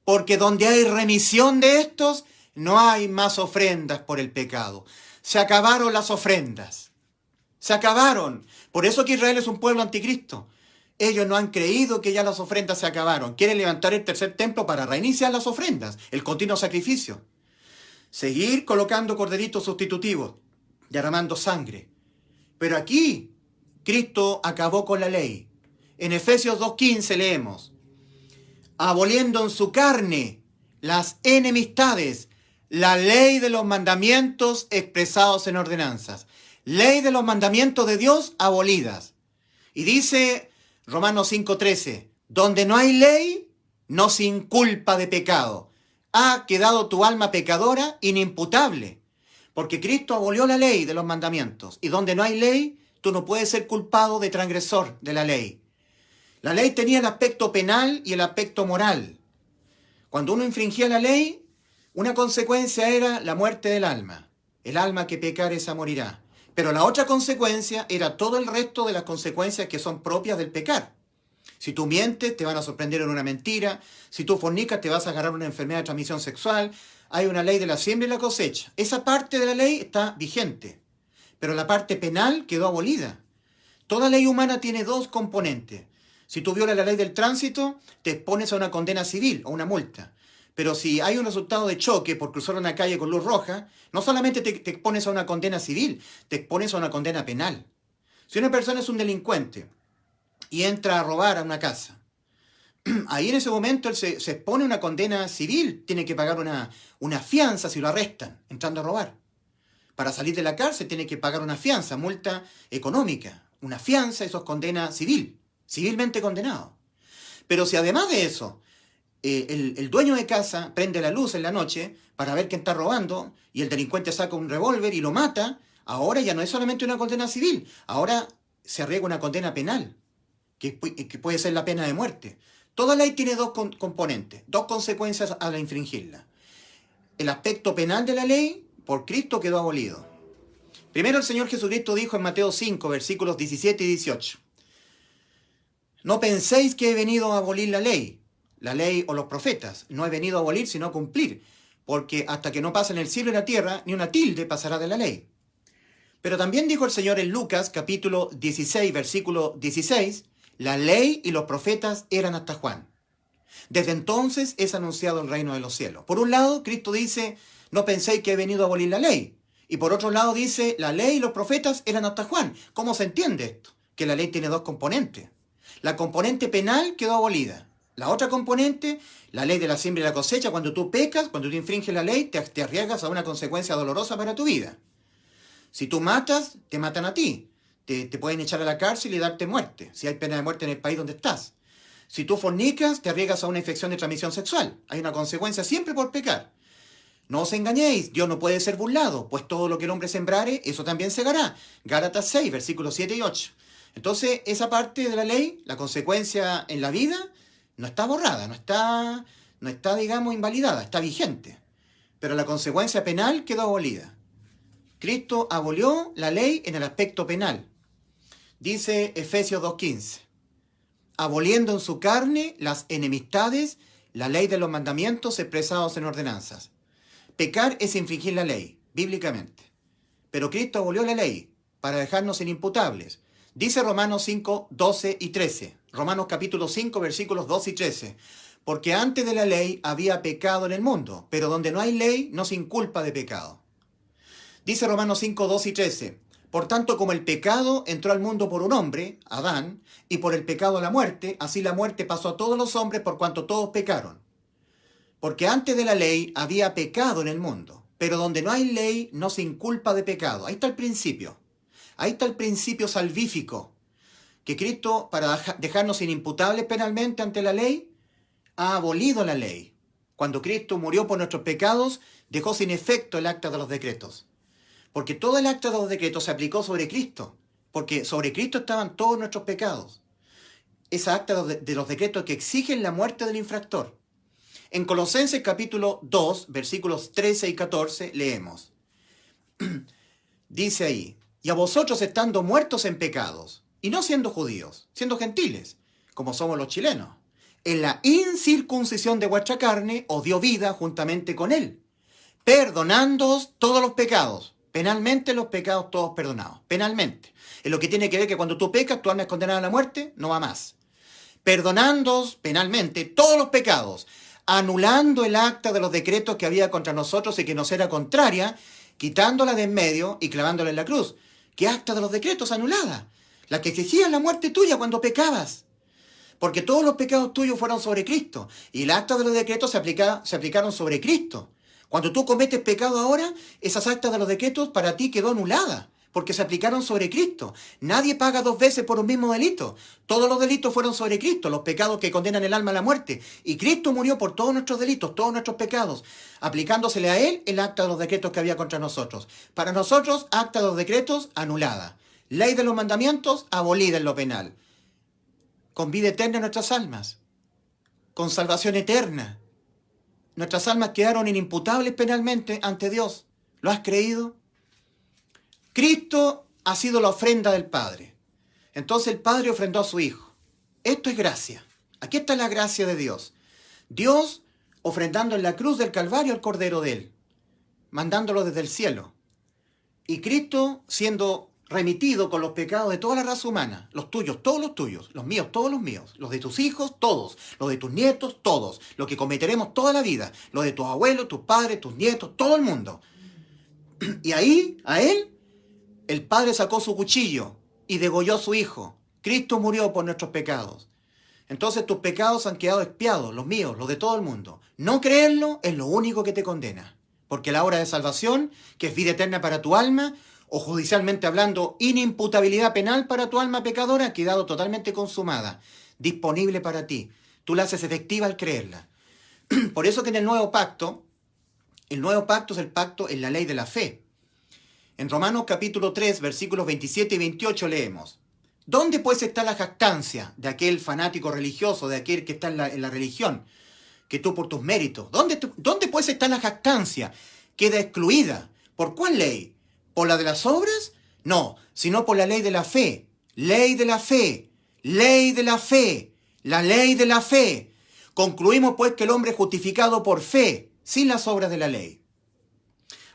porque donde hay remisión de estos, no hay más ofrendas por el pecado. Se acabaron las ofrendas. Se acabaron. Por eso que Israel es un pueblo anticristo. Ellos no han creído que ya las ofrendas se acabaron. Quieren levantar el tercer templo para reiniciar las ofrendas, el continuo sacrificio. Seguir colocando corderitos sustitutivos, derramando sangre. Pero aquí Cristo acabó con la ley. En Efesios 2:15 leemos: aboliendo en su carne las enemistades, la ley de los mandamientos expresados en ordenanzas. Ley de los mandamientos de Dios abolidas. Y dice Romanos 5:13, donde no hay ley, no se inculpa de pecado. Ha quedado tu alma pecadora inimputable, porque Cristo abolió la ley de los mandamientos. Y donde no hay ley, tú no puedes ser culpado de transgresor de la ley. La ley tenía el aspecto penal y el aspecto moral. Cuando uno infringía la ley, una consecuencia era la muerte del alma. El alma que pecare esa morirá. Pero la otra consecuencia era todo el resto de las consecuencias que son propias del pecar. Si tú mientes, te van a sorprender en una mentira. Si tú fornicas, te vas a agarrar una enfermedad de transmisión sexual. Hay una ley de la siembra y la cosecha. Esa parte de la ley está vigente. Pero la parte penal quedó abolida. Toda ley humana tiene dos componentes. Si tú violas la ley del tránsito, te expones a una condena civil o una multa. Pero si hay un resultado de choque por cruzar una calle con luz roja, no solamente te expones a una condena civil, te expones a una condena penal. Si una persona es un delincuente y entra a robar a una casa, ahí en ese momento él se expone a una condena civil, tiene que pagar una fianza si lo arrestan entrando a robar. Para salir de la cárcel tiene que pagar una fianza, multa económica. Una fianza, eso es condena civil, civilmente condenado. Pero si además de eso, el dueño de casa prende la luz en la noche para ver quién está robando y el delincuente saca un revólver y lo mata, ahora ya no es solamente una condena civil, ahora se arriesga una condena penal, que puede ser la pena de muerte. Toda ley tiene dos componentes, dos consecuencias al infringirla. El aspecto penal de la ley, por Cristo, quedó abolido. Primero el Señor Jesucristo dijo en Mateo 5, versículos 17 y 18, no penséis que he venido a abolir la ley o los profetas. No he venido a abolir, sino a cumplir, porque hasta que no pasen el cielo y la tierra, ni una tilde pasará de la ley. Pero también dijo el Señor en Lucas, capítulo 16, versículo 16, la ley y los profetas eran hasta Juan. Desde entonces es anunciado el reino de los cielos. Por un lado, Cristo dice, no penséis que he venido a abolir la ley. Y por otro lado dice, la ley y los profetas eran hasta Juan. ¿Cómo se entiende esto? Que la ley tiene dos componentes. La componente penal quedó abolida. La otra componente, la ley de la siembra y la cosecha, cuando tú pecas, cuando tú infringes la ley, te arriesgas a una consecuencia dolorosa para tu vida. Si tú matas, te matan a ti. Te pueden echar a la cárcel y darte muerte, si hay pena de muerte en el país donde estás. Si tú fornicas, te arriesgas a una infección de transmisión sexual. Hay una consecuencia siempre por pecar. No os engañéis, Dios no puede ser burlado, pues todo lo que el hombre sembrare, eso también segará. Gálatas 6, versículos 7 y 8. Entonces, esa parte de la ley, la consecuencia en la vida, no está borrada, no está, digamos, invalidada, está vigente. Pero la consecuencia penal quedó abolida. Cristo abolió la ley en el aspecto penal. Dice Efesios 2:15, aboliendo en su carne las enemistades, la ley de los mandamientos expresados en ordenanzas. Pecar es infringir la ley, bíblicamente. Pero Cristo abolió la ley para dejarnos inimputables. Dice Romanos 5, 12 y 13. Romanos capítulo 5, versículos 12 y 13. Porque antes de la ley había pecado en el mundo, pero donde no hay ley no se inculpa de pecado. Dice Romanos 5, 12 y 13. Por tanto, como el pecado entró al mundo por un hombre, Adán, y por el pecado la muerte, así la muerte pasó a todos los hombres por cuanto todos pecaron. Porque antes de la ley había pecado en el mundo, pero donde no hay ley no se inculpa de pecado. Ahí está el principio. Ahí está el principio salvífico, que Cristo, para dejarnos inimputables penalmente ante la ley, ha abolido la ley. Cuando Cristo murió por nuestros pecados, dejó sin efecto el acta de los decretos. Porque todo el acta de los decretos se aplicó sobre Cristo. Porque sobre Cristo estaban todos nuestros pecados. Esa acta de los decretos que exigen la muerte del infractor. En Colosenses capítulo 2, versículos 13 y 14, leemos. Dice ahí, y a vosotros estando muertos en pecados, y no siendo judíos, siendo gentiles, como somos los chilenos, en la incircuncisión de vuestra carne os dio vida juntamente con él, perdonándoos todos los pecados, penalmente los pecados todos perdonados, penalmente. En lo que tiene que ver que cuando tú pecas, tu alma es condenada a la muerte, no va más. Perdonándoos penalmente todos los pecados, anulando el acta de los decretos que había contra nosotros y que nos era contraria, quitándola de en medio y clavándola en la cruz. ¿Qué acta de los decretos anulada? La que exigía la muerte tuya cuando pecabas. Porque todos los pecados tuyos fueron sobre Cristo. Y el acta de los decretos se aplicaron sobre Cristo. Cuando tú cometes pecado ahora, esas actas de los decretos para ti quedó anulada. Porque se aplicaron sobre Cristo. Nadie paga dos veces por un mismo delito. Todos los delitos fueron sobre Cristo, los pecados que condenan el alma a la muerte. Y Cristo murió por todos nuestros delitos, todos nuestros pecados, aplicándosele a Él el acta de los decretos que había contra nosotros. Para nosotros, acta de los decretos anulada. Ley de los mandamientos abolida en lo penal. Con vida eterna en nuestras almas. Con salvación eterna. Nuestras almas quedaron inimputables penalmente ante Dios. ¿Lo has creído? Cristo ha sido la ofrenda del Padre. Entonces el Padre ofrendó a su Hijo. Esto es gracia. Aquí está la gracia de Dios. Dios ofrendando en la cruz del Calvario al Cordero de Él, mandándolo desde el cielo. Y Cristo siendo remitido con los pecados de toda la raza humana, los tuyos, todos los tuyos, los míos, todos los míos, los de tus hijos, todos, los de tus nietos, todos, lo que cometeremos toda la vida, los de tus abuelos, tus padres, tus nietos, todo el mundo. Y ahí, a Él, el Padre sacó su cuchillo y degolló a su Hijo. Cristo murió por nuestros pecados. Entonces tus pecados han quedado expiados, los míos, los de todo el mundo. No creerlo es lo único que te condena. Porque la obra de salvación, que es vida eterna para tu alma, o judicialmente hablando, inimputabilidad penal para tu alma pecadora, ha quedado totalmente consumada, disponible para ti. Tú la haces efectiva al creerla. Por eso que en el nuevo pacto es el pacto en la ley de la fe. En Romanos capítulo 3, versículos 27 y 28 leemos. ¿Dónde pues está la jactancia de aquel fanático religioso, de aquel que está en la religión, que tú por tus méritos? ¿Dónde pues está la jactancia? Queda excluida. ¿Por cuál ley? ¿Por la de las obras? No, sino por la ley de la fe. Ley de la fe. Ley de la fe. La ley de la fe. Concluimos pues que el hombre es justificado por fe, sin las obras de la ley.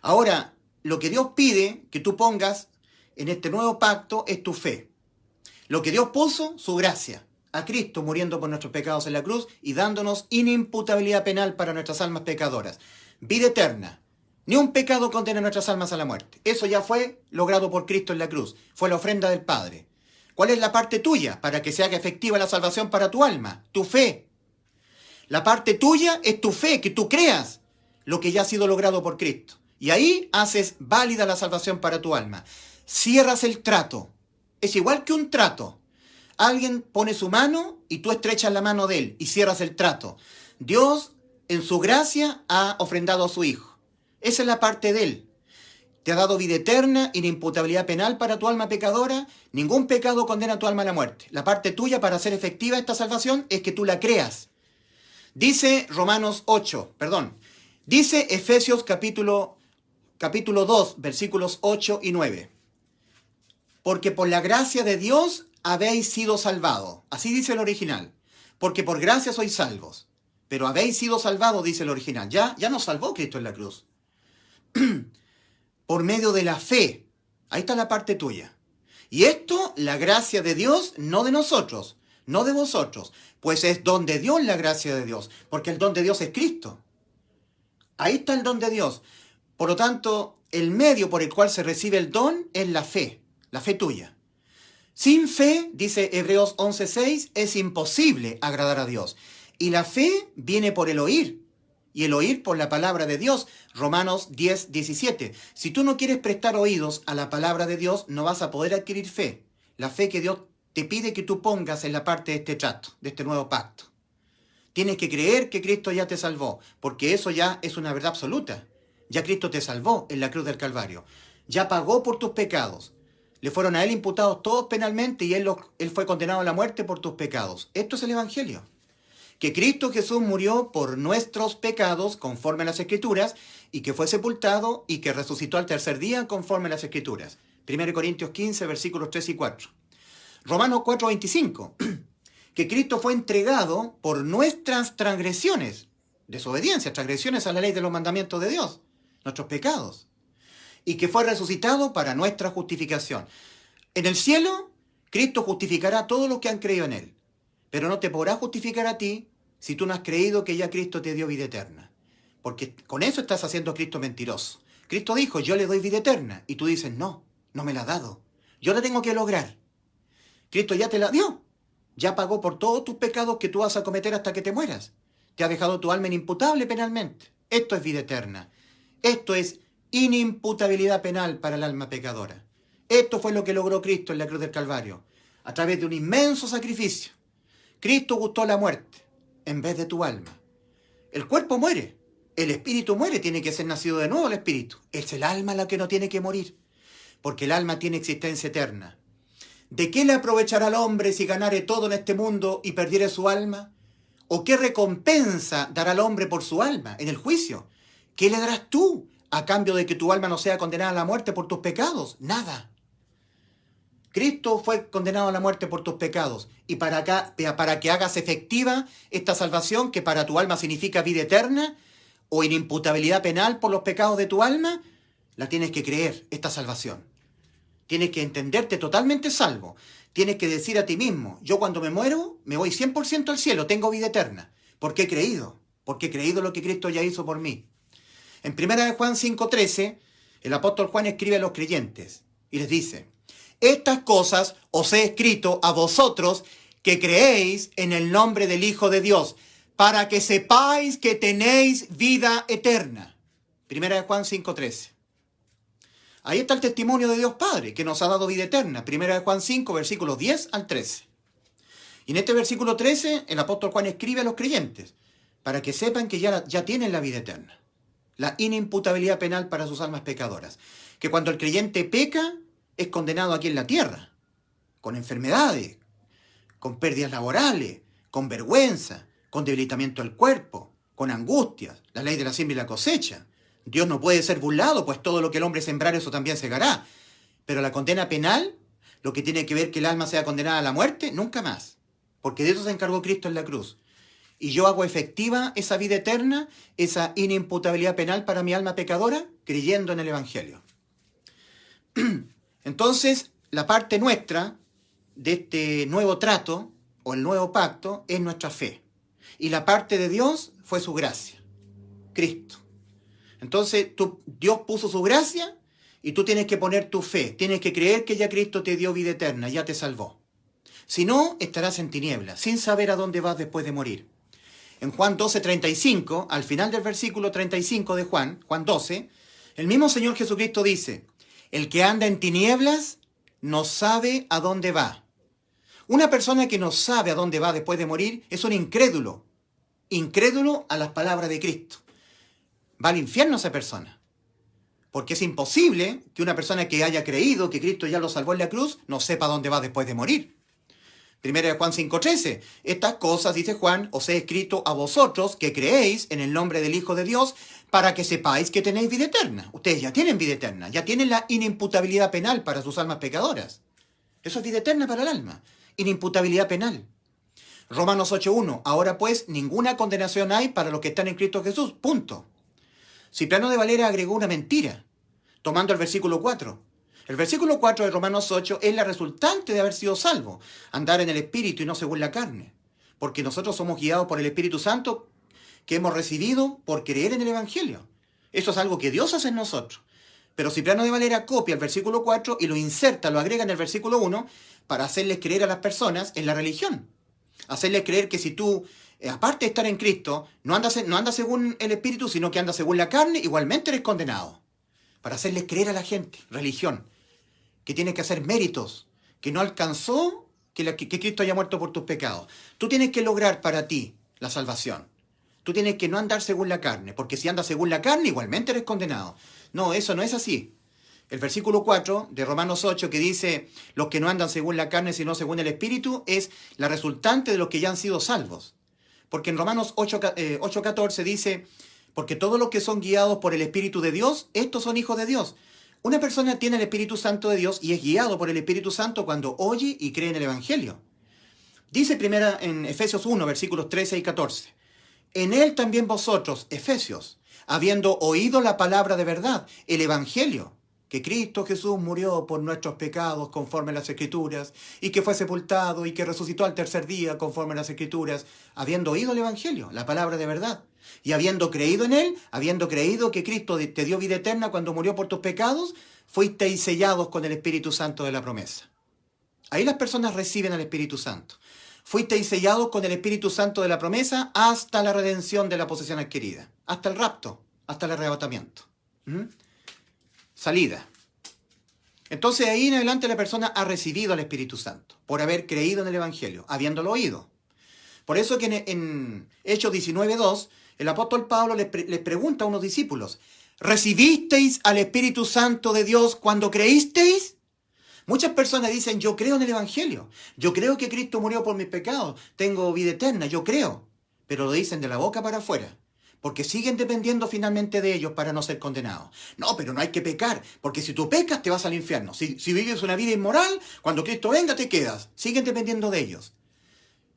Ahora, lo que Dios pide que tú pongas en este nuevo pacto es tu fe. Lo que Dios puso, su gracia. A Cristo muriendo por nuestros pecados en la cruz y dándonos inimputabilidad penal para nuestras almas pecadoras. Vida eterna. Ni un pecado condena nuestras almas a la muerte. Eso ya fue logrado por Cristo en la cruz. Fue la ofrenda del Padre. ¿Cuál es la parte tuya para que se haga efectiva la salvación para tu alma? Tu fe. La parte tuya es tu fe, que tú creas lo que ya ha sido logrado por Cristo. Y ahí haces válida la salvación para tu alma. Cierras el trato. Es igual que un trato. Alguien pone su mano y tú estrechas la mano de él y cierras el trato. Dios, en su gracia, ha ofrendado a su Hijo. Esa es la parte de él. Te ha dado vida eterna, inimputabilidad penal para tu alma pecadora. Ningún pecado condena a tu alma a la muerte. La parte tuya para hacer efectiva esta salvación es que tú la creas. Dice dice Efesios capítulo 2, versículos 8 y 9. Porque por la gracia de Dios habéis sido salvados. Así dice el original. Porque por gracia sois salvos. Pero habéis sido salvados, dice el original. Ya nos salvó Cristo en la cruz. Por medio de la fe. Ahí está la parte tuya. Y esto, la gracia de Dios, no de nosotros, no de vosotros. Pues es don de Dios la gracia de Dios. Porque el don de Dios es Cristo. Ahí está el don de Dios. Por lo tanto, el medio por el cual se recibe el don es la fe tuya. Sin fe, dice Hebreos 11:6, es imposible agradar a Dios. Y la fe viene por el oír, y el oír por la palabra de Dios. Romanos 10:17. Si tú no quieres prestar oídos a la palabra de Dios, no vas a poder adquirir fe. La fe que Dios te pide que tú pongas en la parte de este trato, de este nuevo pacto. Tienes que creer que Cristo ya te salvó, porque eso ya es una verdad absoluta. Ya Cristo te salvó en la cruz del Calvario. Ya pagó por tus pecados. Le fueron a él imputados todos penalmente y él fue condenado a la muerte por tus pecados. Esto es el Evangelio. Que Cristo Jesús murió por nuestros pecados conforme a las Escrituras y que fue sepultado y que resucitó al tercer día conforme a las Escrituras. 1 Corintios 15, versículos 3 y 4. Romanos 4, 25. Que Cristo fue entregado por nuestras transgresiones, desobediencias, transgresiones a la ley de los mandamientos de Dios, nuestros pecados, y que fue resucitado para nuestra justificación. En el cielo, Cristo justificará a todos los que han creído en él, pero no te podrá justificar a ti si tú no has creído que ya Cristo te dio vida eterna, porque con eso estás haciendo a Cristo mentiroso. Cristo dijo, yo le doy vida eterna, y tú dices, no, no me la ha dado, yo la tengo que lograr. Cristo ya te la dio. Ya pagó por todos tus pecados que tú vas a cometer hasta que te mueras. Te ha dejado tu alma inimputable penalmente. Esto es vida eterna. Esto es inimputabilidad penal para el alma pecadora. Esto fue lo que logró Cristo en la cruz del Calvario, a través de un inmenso sacrificio. Cristo gustó la muerte en vez de tu alma. El cuerpo muere, el espíritu muere, tiene que ser nacido de nuevo el espíritu. Es el alma la que no tiene que morir, porque el alma tiene existencia eterna. ¿De qué le aprovechará al hombre si ganare todo en este mundo y perdiere su alma? ¿O qué recompensa dará al hombre por su alma en el juicio? ¿Qué le darás tú a cambio de que tu alma no sea condenada a la muerte por tus pecados? Nada. Cristo fue condenado a la muerte por tus pecados y para que hagas efectiva esta salvación que para tu alma significa vida eterna o inimputabilidad penal por los pecados de tu alma, la tienes que creer, esta salvación. Tienes que entenderte totalmente salvo. Tienes que decir a ti mismo, yo cuando me muero me voy 100% al cielo, tengo vida eterna. ¿Por qué he creído? Porque he creído lo que Cristo ya hizo por mí. En 1 Juan 5:13, el apóstol Juan escribe a los creyentes y les dice, estas cosas os he escrito a vosotros que creéis en el nombre del Hijo de Dios, para que sepáis que tenéis vida eterna. 1 Juan 5:13. Ahí está el testimonio de Dios Padre, que nos ha dado vida eterna. 1 Juan 5, versículos 10 al 13. Y en este versículo 13, el apóstol Juan escribe a los creyentes, para que sepan que ya tienen la vida eterna. La inimputabilidad penal para sus almas pecadoras. Que cuando el creyente peca, es condenado aquí en la tierra, con enfermedades, con pérdidas laborales, con vergüenza, con debilitamiento del cuerpo, con angustias, la ley de la siembra y la cosecha. Dios no puede ser burlado, pues todo lo que el hombre sembrar, eso también segará. Pero la condena penal, lo que tiene que ver que el alma sea condenada a la muerte, nunca más. Porque de eso se encargó Cristo en la cruz. Y yo hago efectiva esa vida eterna, esa inimputabilidad penal para mi alma pecadora, creyendo en el Evangelio. Entonces, la parte nuestra de este nuevo trato, o el nuevo pacto, es nuestra fe. Y la parte de Dios fue su gracia, Cristo. Entonces, Dios puso su gracia y tú tienes que poner tu fe. Tienes que creer que ya Cristo te dio vida eterna, ya te salvó. Si no, estarás en tinieblas, sin saber a dónde vas después de morir. En Juan 12:35, al final del versículo 35 de Juan 12, el mismo Señor Jesucristo dice, el que anda en tinieblas no sabe a dónde va. Una persona que no sabe a dónde va después de morir es un incrédulo a las palabras de Cristo. Va al infierno esa persona. Porque es imposible que una persona que haya creído que Cristo ya lo salvó en la cruz no sepa dónde va después de morir. 1 Juan 5:13. Estas cosas, dice Juan, os he escrito a vosotros que creéis en el nombre del Hijo de Dios para que sepáis que tenéis vida eterna. Ustedes ya tienen vida eterna, ya tienen la inimputabilidad penal para sus almas pecadoras. Eso es vida eterna para el alma. Inimputabilidad penal. Romanos 8:1. Ahora pues, ninguna condenación hay para los que están en Cristo Jesús. Punto. Cipriano de Valera agregó una mentira, tomando el versículo 4. El versículo 4 de Romanos 8 es la resultante de haber sido salvo, andar en el Espíritu y no según la carne. Porque nosotros somos guiados por el Espíritu Santo que hemos recibido por creer en el Evangelio. Eso es algo que Dios hace en nosotros. Pero Cipriano de Valera copia el versículo 4 y lo inserta, lo agrega en el versículo 1 para hacerles creer a las personas en la religión. Hacerles creer que si tú, aparte de estar en Cristo, no andas según el Espíritu, sino que andas según la carne, igualmente eres condenado. Para hacerles creer a la gente, religión, que tienes que hacer méritos, que no alcanzó que Cristo haya muerto por tus pecados. Tú tienes que lograr para ti la salvación. Tú tienes que no andar según la carne, porque si andas según la carne, igualmente eres condenado. No, eso no es así. El versículo 4 de Romanos 8 que dice, los que no andan según la carne, sino según el Espíritu, es la resultante de los que ya han sido salvos. Porque en Romanos 8:14 dice, porque todos los que son guiados por el Espíritu de Dios, estos son hijos de Dios. Una persona tiene el Espíritu Santo de Dios y es guiado por el Espíritu Santo cuando oye y cree en el Evangelio. Dice primero en Efesios 1, versículos 13 y 14. En él también vosotros, Efesios, habiendo oído la palabra de verdad, el Evangelio, que Cristo Jesús murió por nuestros pecados conforme a las Escrituras, y que fue sepultado y que resucitó al tercer día conforme a las Escrituras, habiendo oído el Evangelio, la palabra de verdad, y habiendo creído en él, habiendo creído que Cristo te dio vida eterna cuando murió por tus pecados, fuisteis sellados con el Espíritu Santo de la promesa. Ahí las personas reciben al Espíritu Santo. Fuisteis sellados con el Espíritu Santo de la promesa hasta la redención de la posesión adquirida, hasta el rapto, hasta el arrebatamiento. Salida. Entonces ahí en adelante la persona ha recibido al Espíritu Santo por haber creído en el Evangelio, habiéndolo oído. Por eso que en Hechos 19:2 el apóstol Pablo les pregunta a unos discípulos, ¿recibisteis al Espíritu Santo de Dios cuando creísteis? Muchas personas dicen, yo creo en el Evangelio, yo creo que Cristo murió por mis pecados, tengo vida eterna, yo creo, pero lo dicen de la boca para afuera, porque siguen dependiendo finalmente de ellos para no ser condenados. No, pero no hay que pecar, porque si tú pecas te vas al infierno. Si vives una vida inmoral, cuando Cristo venga te quedas. Siguen dependiendo de ellos.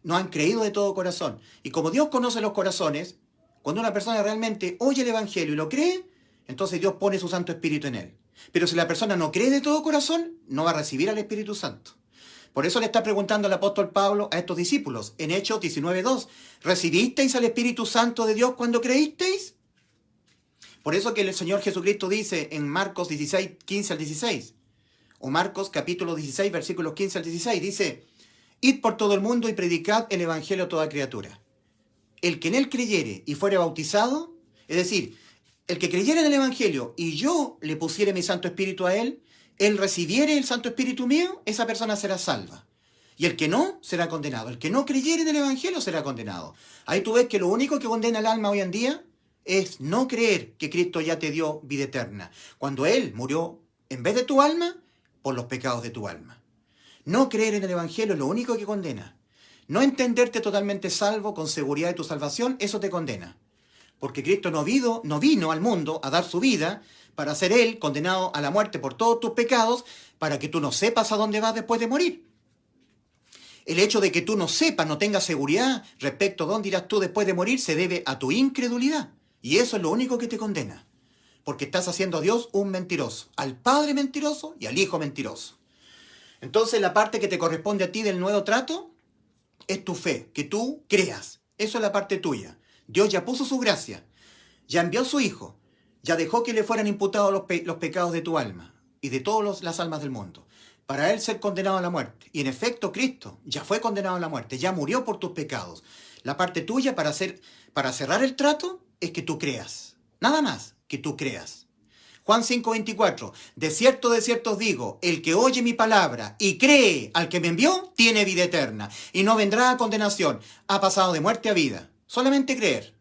No han creído de todo corazón. Y como Dios conoce los corazones, cuando una persona realmente oye el Evangelio y lo cree, entonces Dios pone su Santo Espíritu en él. Pero si la persona no cree de todo corazón, no va a recibir al Espíritu Santo. Por eso le está preguntando el apóstol Pablo a estos discípulos en Hechos 19:2. ¿Recibisteis al Espíritu Santo de Dios cuando creísteis? Por eso que el Señor Jesucristo dice en Marcos 16, 15 al 16, o Marcos capítulo 16, versículos 15 al 16, dice, id por todo el mundo y predicad el Evangelio a toda criatura. El que en él creyere y fuere bautizado, es decir, el que creyere en el Evangelio y yo le pusiere mi Santo Espíritu a él recibiere el Santo Espíritu mío, esa persona será salva. Y el que no, será condenado. El que no creyere en el Evangelio será condenado. Ahí tú ves que lo único que condena al alma hoy en día es no creer que Cristo ya te dio vida eterna, cuando Él murió en vez de tu alma, por los pecados de tu alma. No creer en el Evangelio es lo único que condena. No entenderte totalmente salvo con seguridad de tu salvación, eso te condena. Porque Cristo no vino al mundo a dar su vida para ser Él condenado a la muerte por todos tus pecados, para que tú no sepas a dónde vas después de morir. El hecho de que tú no sepas, no tengas seguridad respecto a dónde irás tú después de morir, se debe a tu incredulidad. Y eso es lo único que te condena. Porque estás haciendo a Dios un mentiroso, al Padre mentiroso y al Hijo mentiroso. Entonces la parte que te corresponde a ti del nuevo trato es tu fe, que tú creas. Eso es la parte tuya. Dios ya puso su gracia, ya envió a su Hijo, ya dejó que le fueran imputados los pecados de tu alma y de todas las almas del mundo, para Él ser condenado a la muerte. Y en efecto Cristo ya fue condenado a la muerte, ya murió por tus pecados. La parte tuya para cerrar el trato es que tú creas, nada más que tú creas. Juan 5:24, de cierto os digo, el que oye mi palabra y cree al que me envió, tiene vida eterna, y no vendrá a condenación, ha pasado de muerte a vida. Solamente creer.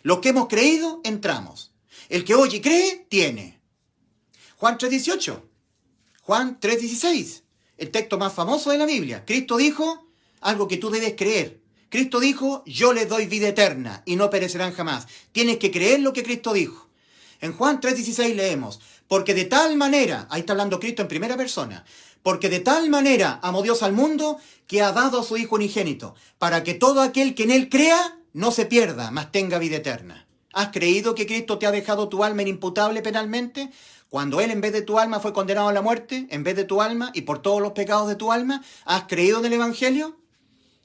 Los que hemos creído, entramos. El que oye y cree, tiene. Juan 3:18, Juan 3:16, el texto más famoso de la Biblia. Cristo dijo algo que tú debes creer. Cristo dijo, yo les doy vida eterna y no perecerán jamás. Tienes que creer lo que Cristo dijo. En Juan 3:16 leemos, porque de tal manera, ahí está hablando Cristo en primera persona, porque de tal manera amó Dios al mundo que ha dado a su Hijo unigénito, para que todo aquel que en Él crea no se pierda, mas tenga vida eterna. ¿Has creído que Cristo te ha dejado tu alma inimputable penalmente? Cuando Él en vez de tu alma fue condenado a la muerte, en vez de tu alma y por todos los pecados de tu alma, ¿has creído en el Evangelio?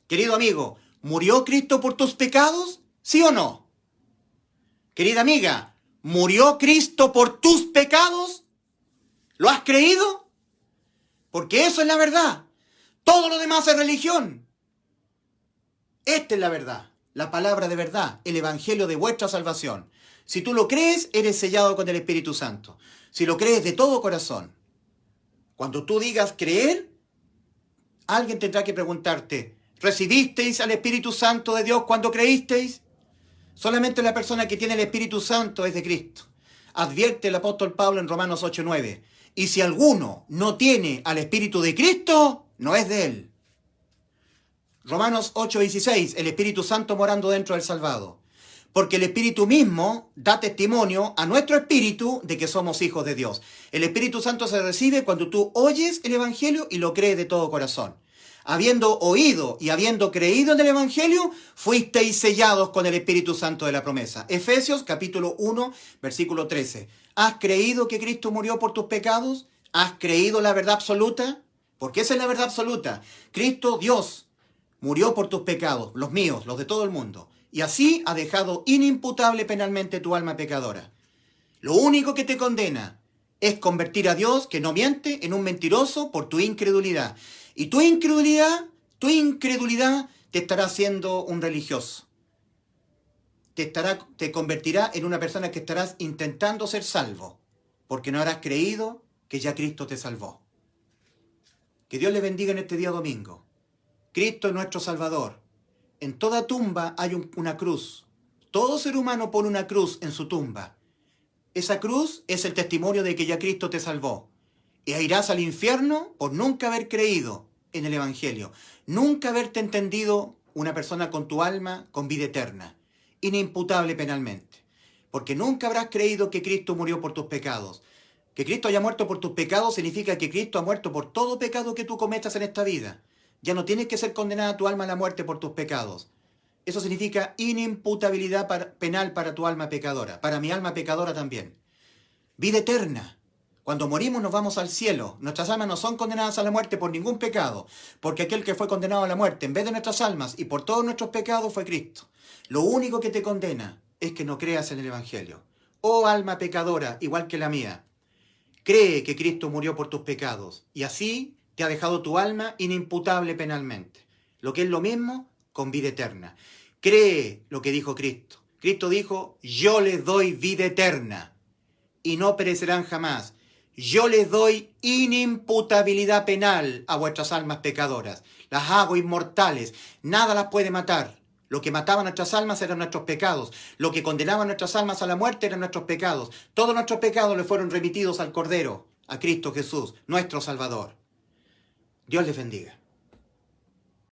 Querido amigo, ¿murió Cristo por tus pecados? ¿Sí o no? Querida amiga, ¿murió Cristo por tus pecados? ¿Lo has creído? Porque eso es la verdad. Todo lo demás es religión. Esta es la verdad, la palabra de verdad, el evangelio de vuestra salvación. Si tú lo crees, eres sellado con el Espíritu Santo. Si lo crees de todo corazón. Cuando tú digas creer, alguien tendrá que preguntarte, ¿Recibisteis al Espíritu Santo de Dios cuando creísteis? Solamente la persona que tiene el Espíritu Santo es de Cristo. Advierte el apóstol Pablo en Romanos 8:9. Y si alguno no tiene al Espíritu de Cristo, no es de él. Romanos 8:16, el Espíritu Santo morando dentro del salvado. Porque el Espíritu mismo da testimonio a nuestro espíritu de que somos hijos de Dios. El Espíritu Santo se recibe cuando tú oyes el Evangelio y lo crees de todo corazón. Habiendo oído y habiendo creído en el Evangelio, fuisteis sellados con el Espíritu Santo de la promesa. Efesios capítulo 1, versículo 13. ¿Has creído que Cristo murió por tus pecados? ¿Has creído la verdad absoluta? Porque esa es la verdad absoluta. Cristo, Dios, murió por tus pecados, los míos, los de todo el mundo. Y así ha dejado inimputable penalmente tu alma pecadora. Lo único que te condena es convertir a Dios, que no miente, en un mentiroso por tu incredulidad. Y tu incredulidad te estará haciendo un religioso. Te convertirá en una persona que estarás intentando ser salvo, porque no habrás creído que ya Cristo te salvó. Que Dios le bendiga en este día domingo. Cristo es nuestro Salvador. En toda tumba hay una cruz. Todo ser humano pone una cruz en su tumba. Esa cruz es el testimonio de que ya Cristo te salvó. Y irás al infierno por nunca haber creído en el Evangelio. Nunca haberte entendido una persona con tu alma, con vida eterna. Inimputable penalmente. Porque nunca habrás creído que Cristo murió por tus pecados. Que Cristo haya muerto por tus pecados significa que Cristo ha muerto por todo pecado que tú cometas en esta vida. Ya no tienes que ser condenada tu alma a la muerte por tus pecados. Eso significa inimputabilidad penal para tu alma pecadora, para mi alma pecadora también. Vida eterna. Cuando morimos nos vamos al cielo. Nuestras almas no son condenadas a la muerte por ningún pecado, porque aquel que fue condenado a la muerte en vez de nuestras almas y por todos nuestros pecados fue Cristo. Lo único que te condena es que no creas en el Evangelio. Oh alma pecadora, igual que la mía, cree que Cristo murió por tus pecados y así te ha dejado tu alma inimputable penalmente. Lo que es lo mismo con vida eterna. Cree lo que dijo Cristo. Cristo dijo, yo les doy vida eterna y no perecerán jamás. Yo les doy inimputabilidad penal a vuestras almas pecadoras. Las hago inmortales. Nada las puede matar. Lo que mataba nuestras almas eran nuestros pecados. Lo que condenaba nuestras almas a la muerte eran nuestros pecados. Todos nuestros pecados le fueron remitidos al Cordero, a Cristo Jesús, nuestro Salvador. Dios les bendiga.